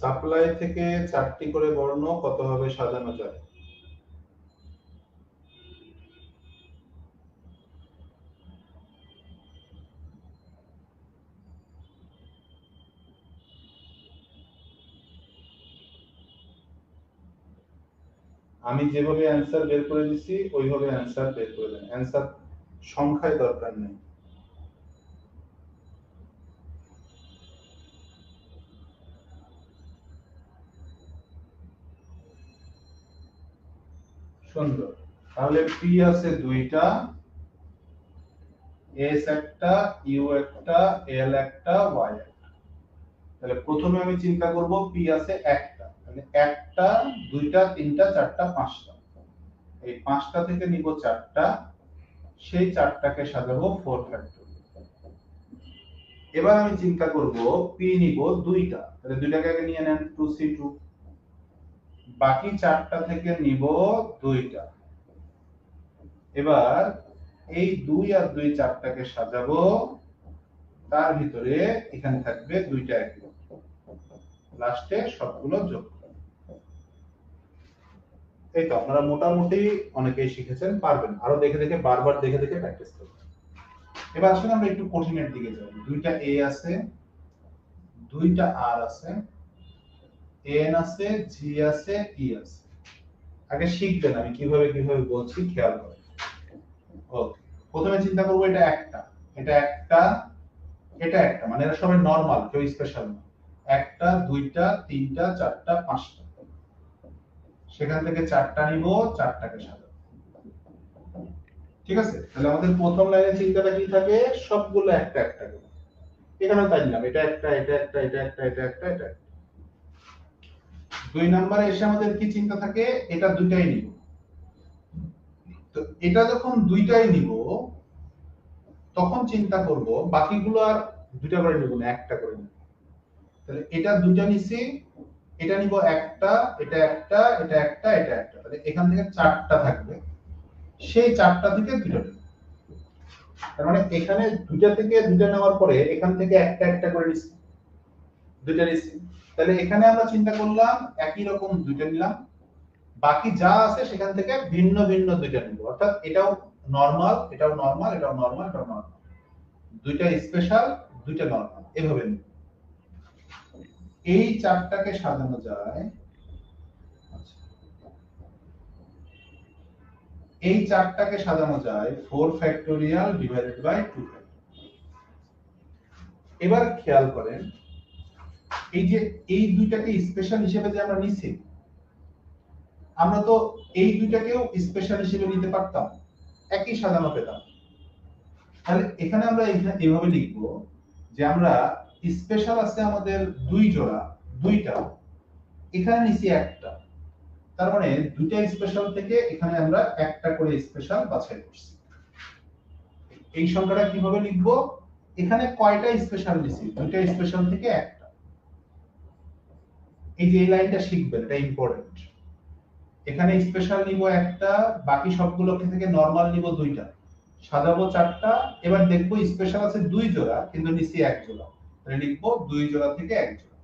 সাপ্লাই থেকে 4টি করে বর্ণ কত ভাবে সাজানো যায়? আমি যেভাবে অ্যান্সার বের করে দিছি ওইভাবে অ্যান্সার বের করে দেন। অ্যান্সার সংখ্যায় দরকার নেই। সুন্দর। তাহলে পি আছে দুইটা, এস একটা, ইউ একটা, এল একটা, ওয়াই একটা। তাহলে প্রথমে আমি চিন্তা করব পি আছে একটা, তাহলে একটা, দুইটা, তিনটা, চারটা, পাঁচটা। এই পাঁচটা থেকে নিব চারটা, সেই চারটাকে সাজাবো 4 ফ্যাক্টরিয়াল। এবার আমি চিন্তা করব পি নিব দুইটা, তাহলে দুইটাকে আগে নিয়ে নেন 2c2। বাকি চারটা থেকে নিব দুইটা। এবার এই 2 আর 2 চারটাকে সাজাবো, তার ভিতরে এখানে থাকবে দুইটা একই, লাস্টে সবগুলো যোগ। এই তো আপনারা মোটামুটি অনেকেই শিখেছেন, পারবেন। আরো দেখে দেখে বারবার দেখে দেখে প্র্যাকটিস করবেন। এবার আসলে আমরা একটু কঠিনের দিকে যাই। দুইটা এ আছে, দুইটা আর আছে, এন আছে, জি আছে, ই আছে। আগে শিখবেন আমি কিভাবে কিভাবে বলছি, খেয়াল করেন। ওকে, প্রথমে চিন্তা করব এটা একটা, এটা একটা, এটা একটা, মানে এরা সবাই নরমাল, কেউ স্পেশাল না। একটা, দুইটা, তিনটা, চারটা, পাঁচটা। সেখান থেকে চারটা নিব, চারটাকে সাজাবো। ঠিক আছে? তাহলে আমাদের প্রথম লাইনে চিন্তাটা কি থাকে? সবগুলো একটা একটা করে। এখানেও তাই নিলাম, এটা একটা, এটা একটা, এটা একটা, এটা একটা, এটা একটা। দুই নম্বরে এসে আমাদের কি চিন্তা থাকে? এটা দুইটাই নিব। তো এটা যখন দুইটাই নিব, তখন চিন্তা করব বাকিগুলো আর দুইটা করে নিব না, একটা করে নিব। তাহলে এটা দুইটা নিছি, এটা নিব একটা, এটা একটা, এটা একটা, এটা একটা। তাহলে এখান থেকে চারটা থাকবে, সেই চারটা থেকে দুইটা নিব। তার মানে এখানে দুইটা থেকে দুইটা নেওয়ার পরে এখান থেকে একটা একটা করে নিছি, দুইটা নিছি। তাহলে এখানে আমরা চিন্তা করলাম একই রকম দুইটা নিলাম, বাকি যা আছে সেখান থেকে ভিন্ন ভিন্ন দুইটা নিব। অর্থাৎ এটাও নরমাল, এটাও নরমাল, এটাও নরমাল, এটাও নরমাল। দুইটা স্পেশাল, দুইটা নরমাল, এভাবে নিব। এই চারটাকে সাজানো যায়, এই চারটাকে সাজানো যায় 4 ফ্যাক্টোরিয়াল ডিভাইডেড বাই 2 ফ্যাক্টোরিয়াল। এবার খেয়াল করেন, এই যে এই দুইটাকে স্পেশাল হিসেবে যে আমরা নিছি, আমরা তো এই দুইটাকেও স্পেশাল হিসেবে নিতে পারতাম, একই সাজানো পেতাম। তাহলে এখানে আমরা এইভাবে লিখবো যে আমরা স্পেশাল আছে আমাদের দুই জোড়া, দুইটা, এখানে নিছি একটা। তার মানে দুইটা স্পেশাল থেকে এখানে আমরা একটা করে স্পেশাল বাছাই করছি। এই সংখ্যাটা কিভাবে লিখবো? এখানে কয়টা স্পেশাল নিছি? দুইটা স্পেশাল থেকে একটা। এই যে এই লাইনটা শিখবেন, এটা ইম্পর্টেন্ট। এখানে স্পেশাল নিব একটা, বাকি সবগুলো থেকে নরমাল নিব দুইটা, সাজাবো চারটা। এবার দেখবো স্পেশাল আছে দুই জোড়া, কিন্তু নিচে এক জোড়া, তাহলে লিখবো দুই জোড়া থেকে এক জোড়া।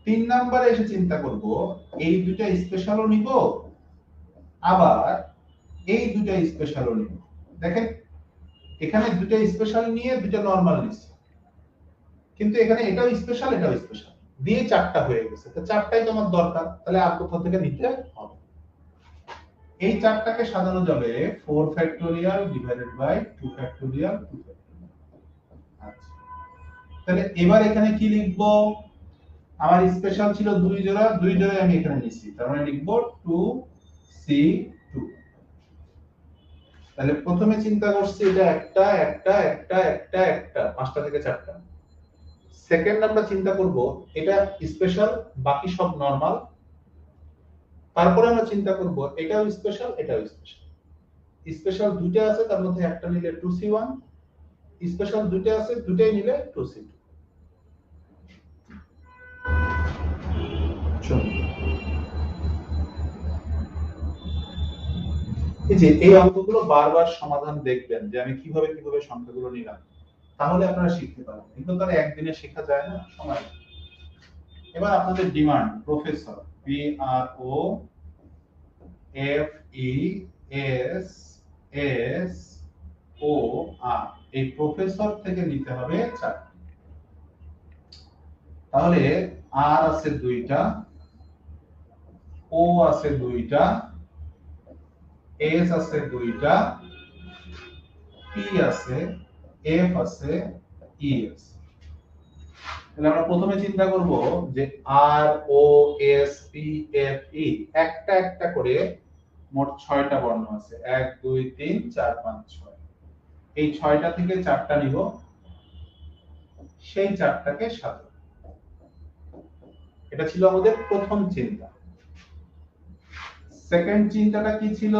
3 নম্বরে এসে চিন্তা করব এই দুইটা স্পেশালও নিব, আবার এই দুইটা স্পেশালও নিব। দেখেন এখানে দুইটা স্পেশাল নিয়ে দুইটা নরমাল নিছি, কিন্তু এখানে এটাও স্পেশাল, এটাও স্পেশাল দিয়ে চারটা হয়ে গেছে। তো চারটাই তো আমার দরকার, তাহলে আর কোথাও থেকে নিতে হবে। এই চারটাকে সাজানো যাবে 4 factorial divided by 2 factorial 2 factorial. আচ্ছা, তাহলে এবার এখানে কি লিখব? আমার স্পেশাল ছিল দুই জোড়া, দুই জোড়াই আমি এখানে নিছি, তার মানে লিখব 2c2। তাহলে প্রথমে চিন্তা করছি এটা একটা একটা একটা একটা একটা, পাঁচটা থেকে চারটা। সেকেন্ড আমরা চিন্তা করব এটা স্পেশাল, বাকি সব নরমাল। তারপরে আমরা চিন্তা করব এটাও স্পেশাল, এটাও স্পেশাল। স্পেশাল দুইটা আছে, তার মধ্যে একটা নিলে 2c1, স্পেশাল দুইটা আছে, দুইটাই নিলে 2c2। এই যে এই অঙ্কগুলো বারবার সমাধান দেখবেন যে আমি কিভাবে কিভাবে সংখ্যাগুলো নিলাম, তাহলে আপনারা শিখতে পারবেন। কিন্তু তারা একদিনে শেখা যায় না, সময় লাগে। এবার আপনাদের demand professor, P R O F E S S O R, এই প্রফেসর থেকে নিতে হবে 4টি। তাহলে আর আছে 2টা, ও আছে 2টা, এস আছে 2টা, পি আছে, এফ আছে, ই আছে। তাহলে আমরা প্রথমে চিন্তা করব যে আর ও এস পি এফ ই একটা একটা করে মোট 6টা বর্ণ আছে, 1 2 3 4 5 6। এই 6টা থেকে 4টা নিব, সেই 4টাকে সাজাবো। এটা ছিল আমাদের প্রথম চিন্তা। সেকেন্ড চিন্তাটা কি ছিল?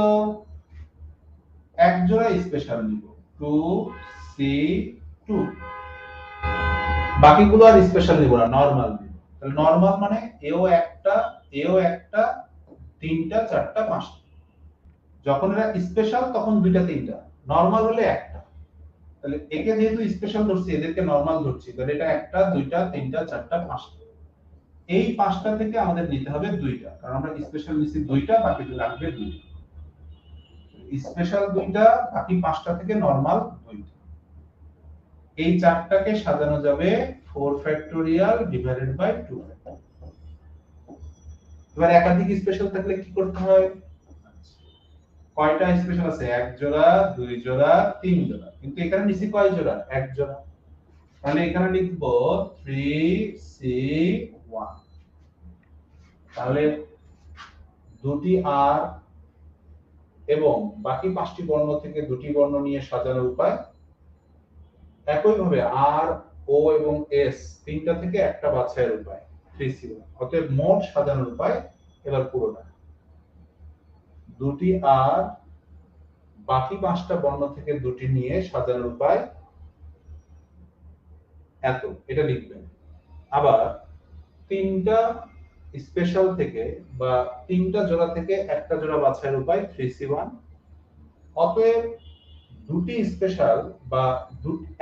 এক জোড়া স্পেশাল নিব, 2 সি 2, বাকিগুলো আর স্পেশাল নিব না, নরমাল নিব। তাহলে নরমাল মানে এও একটা, এও একটা, 3টা 4টা 5টা। যখন এরা স্পেশাল তখন 2টা 3টা, নরমাল হলে একটা। তাহলে একে যেহেতু স্পেশাল ধরছি, এদেরকে নরমাল ধরছি, তাহলে এটা একটা 2টা 3টা 4টা 5টা। এই 5টা থেকে আমাদের নিতে হবে 2টা, কারণ আমরা স্পেশাল নিছি 2টা, বাকি লাগবে 2টা। স্পেশাল 2টা, বাকি 5টা থেকে নরমাল 2টা। এই 4টাকে সাজানো যাবে 4 ফ্যাক্টোরিয়াল ডিভাইডেড বাই 2। এবার একাধিক স্পেশাল থাকলে কি করতে হয়? কয়টা স্পেশাল আছে? 1 জোড়া 2 জোড়া 3 জোড়া, কিন্তু এখানে নিচে কয় জোড়া? 1 জোড়া। তাহলে এখানে লিখব 3C1। তাহলে দুটি আর এবং বাকি 5টি বর্ণ থেকে দুটি বর্ণ নিয়ে সাজানোর উপায় একইভাবে আর ও এবং এস 3টা থেকে একটা বাছাইয়ের উপায় 3C1। অতএব মোট সাজানোর উপায় এবার পুরোটা, দুটি আর বাকি 5টা বর্ণ থেকে দুটি নিয়ে সাজানোর উপায় এত, এটা লিখবেন। আবার 3টা স্পেশাল থেকে বা 3টা জোড়া থেকে একটা জোড়া বাছাইয়ের উপায় 3C1। অতএব দুটি স্পেশাল বা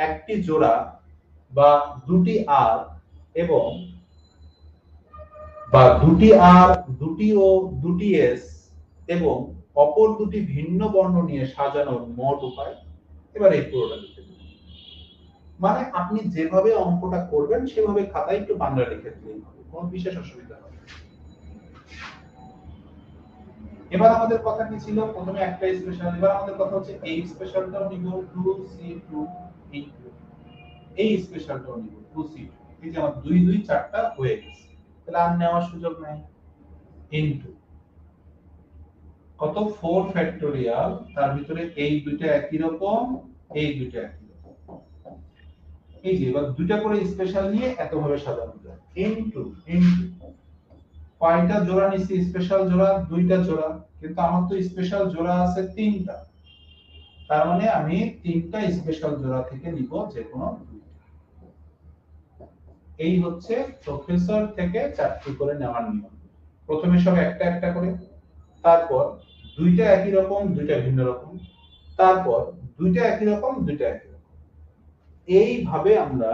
একটি জোড়া বা দুটি আর এবং বা দুটি আর দুটি ও দুটি এস এবং অপর দুটি ভিন্ন বর্ণ নিয়ে সাজানোর মোট উপায়। এবার এই পুরোটা লিখে দিন। মানে আপনি যেভাবে অঙ্কটা করবেন সেভাবে খাতায় একটু বাংলা লিখে দিলেই হবে, কোনো বিশেষ অসুবিধা হবে না। এবার আমাদের কথা কি ছিল? প্রথমে একটা স্পেশাল, এবার আমাদের কথা হচ্ছে এই স্পেশালটাও নিব 2C2 ইনটু এই স্পেশালটাও নিব 2C2। এই যে আমার 2 2 4টা হয়ে গেছে, তাহলে আর নেওয়ার সুযোগ নাই। ইনটু কত? 4 ফ্যাক্টোরিয়াল, তার ভিতরে এই দুইটা একই রকম, এই দুইটা একই রকম। এই যে এবার দুইটা করে স্পেশাল নিয়ে এত ভাবে সাজানো যায়। ইনটু কয়টা জোড়া নিছি? স্পেশাল জোড়া 2টা জোড়া, কিন্তু আমার তো স্পেশাল জোড়া আছে 3টা, তার মানে আমি 3টা স্পেশাল জোড়া থেকে নিব যে কোনো 2টা। এই হচ্ছে প্রফেসর থেকে 4টি করে নেওয়ার নিয়ম। প্রথমে সব একটা একটা করে, তারপর দুইটা একই রকম দুইটা ভিন্ন রকম, তারপর দুইটা একই রকম দুইটা একই রকম। এইভাবে আমরা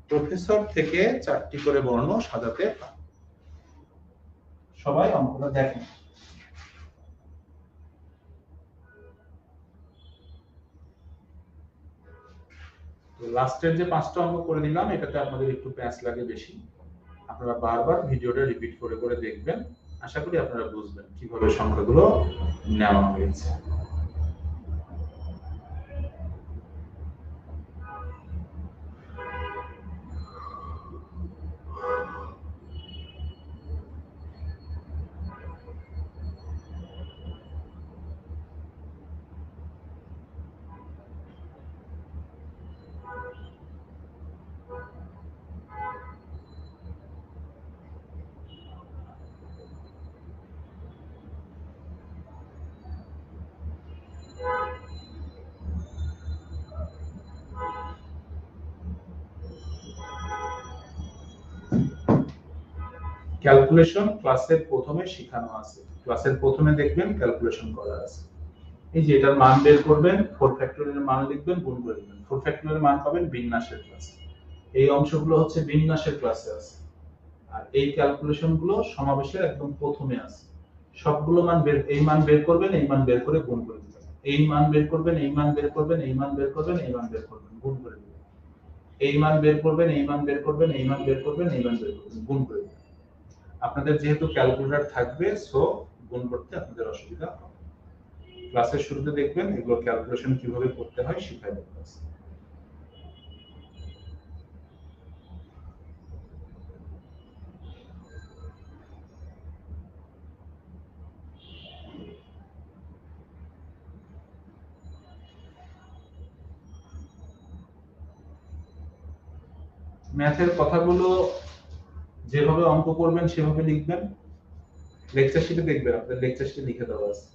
প্রফেসর থেকে 4টি করে বর্ণ সাজাতে পারি। সবাই অঙ্কটা দেখেন। তো লাস্টের যে 5টা অঙ্ক করে দিলাম, এটাতে আপনাদের একটু প্যাচ লাগে বেশি। আপনারা বারবার ভিডিওটা রিপিট করে করে দেখবেন, আশা করি আপনারা বুঝবেন কিভাবে সংখ্যাগুলো নেওয়া হয়েছে। ক্যালকুলেশন ক্লাসের প্রথমে শেখানো আছে, ক্লাসের প্রথমে দেখবেন ক্যালকুলেশন করা আছে। এই যে এটার মান বের করবেন, 4 ফ্যাক্টোরিয়াল মান লিখবেন, গুণ করে দিবেন। 4 ফ্যাক্টোরিয়াল মান পাবেন বিন্যাসের ক্লাসে। এই অংশগুলো হচ্ছে বিন্যাসের ক্লাসে আছে। আর এই ক্যালকুলেশন গুলো সমাবেশের একদম প্রথমে আছে। সবগুলো মান বের, এই মান বের করবেন, এই মান বের করে গুণ করে দিবেন, এই মান বের করবেন, এই মান বের করবেন, এই মান বের করবেন, এই মান বের করবেন, গুণ করে দিবেন, এই মান বের করবেন, এই মান বের করবেন, এই মান বের করবেন, এই মান বের করবেন, গুণ করে দিবেন। আপনাদের যেহেতু ক্যালকুলেটর থাকবে, সো গুণ করতে আপনাদের অসুবিধা হবে। ক্লাসের শুরুতে দেখবেন এগুলো ক্যালকুলেশন কিভাবে করতে হয় শিখাই দেব। ম্যাথের কথাগুলো যেভাবে অঙ্ক করবেন সেভাবে লিখবেন। লেকচার শিটে দেখবেন, আপনাদের লেকচার শিটে লিখে দেওয়া আছে।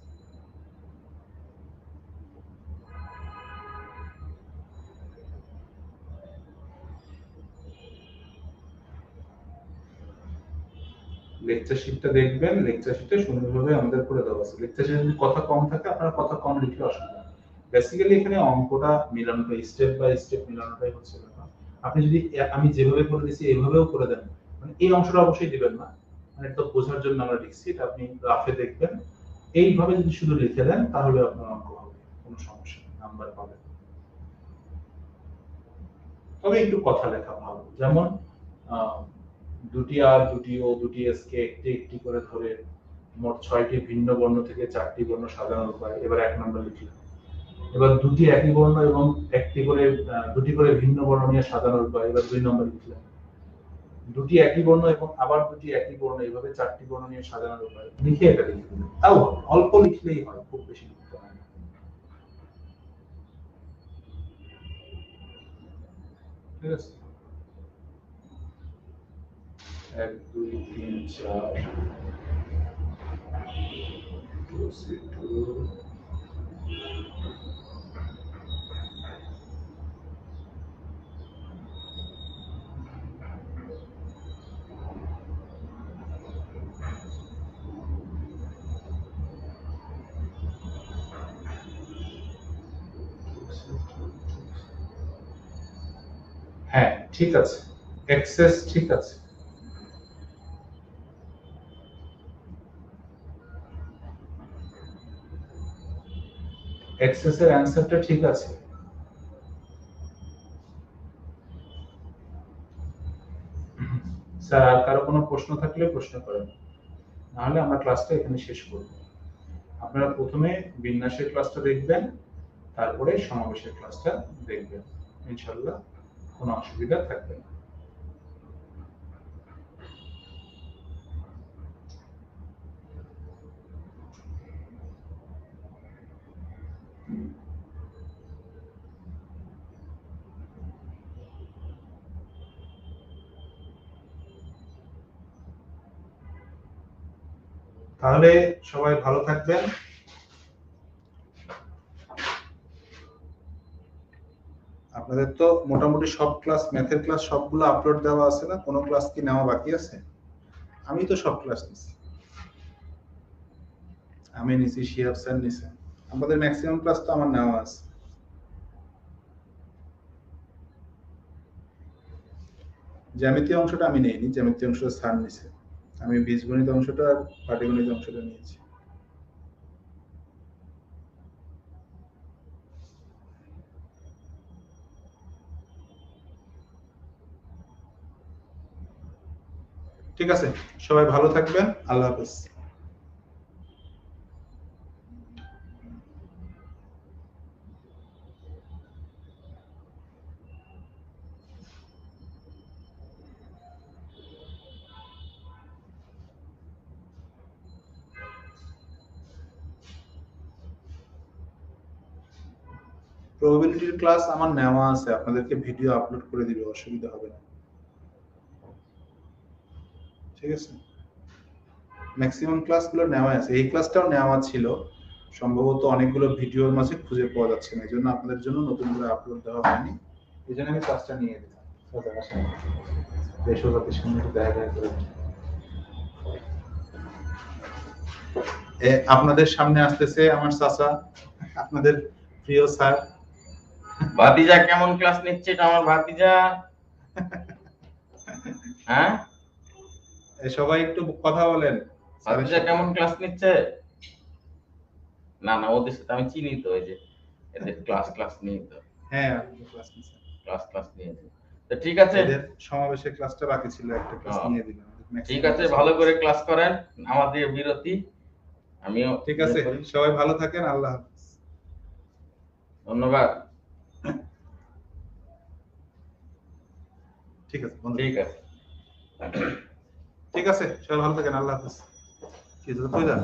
লেকচার শিটটা দেখবেন, লেকচার শিটে সুন্দরভাবে আমাদের করে দেওয়া আছে। লেকচার শিটে যদি কথা কম থাকে আপনারা কথা কম লিখলে অসুবিধা নেই। বেসিক্যালি এখানে অঙ্কটা মিলানোটা, স্টেপ বাই স্টেপ মিলানোটাই হচ্ছে ব্যাপার। আপনি যদি আমি যেভাবে করে দিয়েছি এইভাবেও করে দেন, মানে এই অংশটা অবশ্যই দিবেন না, মানে এটা বোঝার জন্য আমরা লিখছি, এটা আপনি রাফে দেখবেন। এইভাবে যদি শুধু লিখে দেন তাহলে আপনার অঙ্ক হবে, কোনো সমস্যা নেই, নাম্বার পাবেন। তবে একটু কথা লেখা ভালো, যেমন দুটি আর, দুটি ও, দুটি এস কে একটি একটি করে ধরে মোট 6টি ভিন্ন বর্ণ থেকে 4টি বর্ণ সাজানোর উপায় এবার 1 নম্বর লিখলাম। এবার দুটি একই বর্ণ এবং একটি করে দুটি করে ভিন্ন বর্ণ নিয়ে সাজানোর উপায় এবার 2 নম্বর লিখলাম। দুটি একই বর্ণ এবং আবার দুটি একই বর্ণ, এইভাবে 4টি বর্ণ নিয়ে সাজানোর উপায় লিখে এটা লিখে দিন। তাও অল্প লিখলেই হয়, খুব বেশি লিখতে হয় না। ঠিক আছে, 1 2 3 4 হ্যাঁ ঠিক আছে, এক্সেস ঠিক আছে। এক্সেসের অ্যানসারটা ঠিক আছে। স্যার আর কারো কোনো প্রশ্ন থাকলে প্রশ্ন করেন, নাহলে আমরা ক্লাসটা এখানে শেষ করব। আপনারা প্রথমে বিন্যাসের ক্লাসটা দেখবেন, তারপরে সমাবেশের ক্লাসটা দেখবেন, ইনশাআল্লাহ কোনো অসুবিধা থাকবে না। তাহলে সবাই ভালো থাকবেন। আপনাদের তো মোটামুটি সব ক্লাস, ম্যাথের ক্লাস সবগুলো আপলোড দেওয়া আছে না? কোনো ক্লাস কি নেওয়া বাকি আছে? আমি তো সব ক্লাস নিছি, আমি নিছি, শিহাব স্যার নিছে, আমাদের ম্যাক্সিমাম ক্লাস তো আমার নেওয়া আছে। জ্যামিতি অংশটা আমি নেইনি, জ্যামিতি অংশটা স্যার নিছে, আমি বীজগণিত অংশটা আর পাটিগণিত অংশটা নিয়েছি। ঠিক আছে, সবাই ভালো থাকবেন, আল্লাহ হাফেজ। প্রবাবিলিটির ক্লাস আমার নেওয়া আছে, আপনাদেরকে ভিডিও আপলোড করে দিবে, অসুবিধা হবে না। ঠিক আছে, ম্যাক্সিমাম ক্লাসগুলো নেওয়া আছে, এই ক্লাসটাও নেওয়া ছিল, সম্ভবত অনেকগুলো ভিডিওর মাঝে খুঁজে পাওয়া যাচ্ছে না, এই জন্য আপনাদের জন্য নতুন করে আপলোড দেওয়া হয়নি, এই জন্য আমি ক্লাসটা নিয়ে দিলাম। দেশবাসীর সঙ্গে দেখা করে আপনাদের সামনে আসতেছে আমার চাচা, আপনাদের প্রিয় স্যার। ভাতিজা কেমন ক্লাস নিচ্ছে? এটা আমার ভাতিজা। হ্যাঁ, সবাই একটু কথা বলেন। স্যারের ভাতিজা সাথে। কেমন ক্লাস নিচ্ছে? না না, ওদের সাথে আমি চিনি তো, ওই যে এদের ক্লাস নিয়ে তো, হ্যাঁ, আপনি ক্লাস নিছেন। ক্লাস নিয়েছে। তো ঠিক আছে। ওদের সমাবেশের ক্লাসটা বাকি ছিল, একটা ক্লাস হ্যাঁ, নিয়ে দিলাম। ঠিক ম্যাক্সিমাম আছে, ক্লাস ভালো হয়ে করে গেছে। ক্লাস করেন। আমাদের বিরতি, আমিও ঠিক ইয়ে আছে, করি। সবাই ভালো থাকেন, আল্লাহ হাফেজ। ধন্যবাদ। ঠিক আছে বন্ধু। ঠিক আছে। ঠিক আছে, সবাই ভালো থাকেন, আল্লাহ হাফেজ। কি তো কই যান?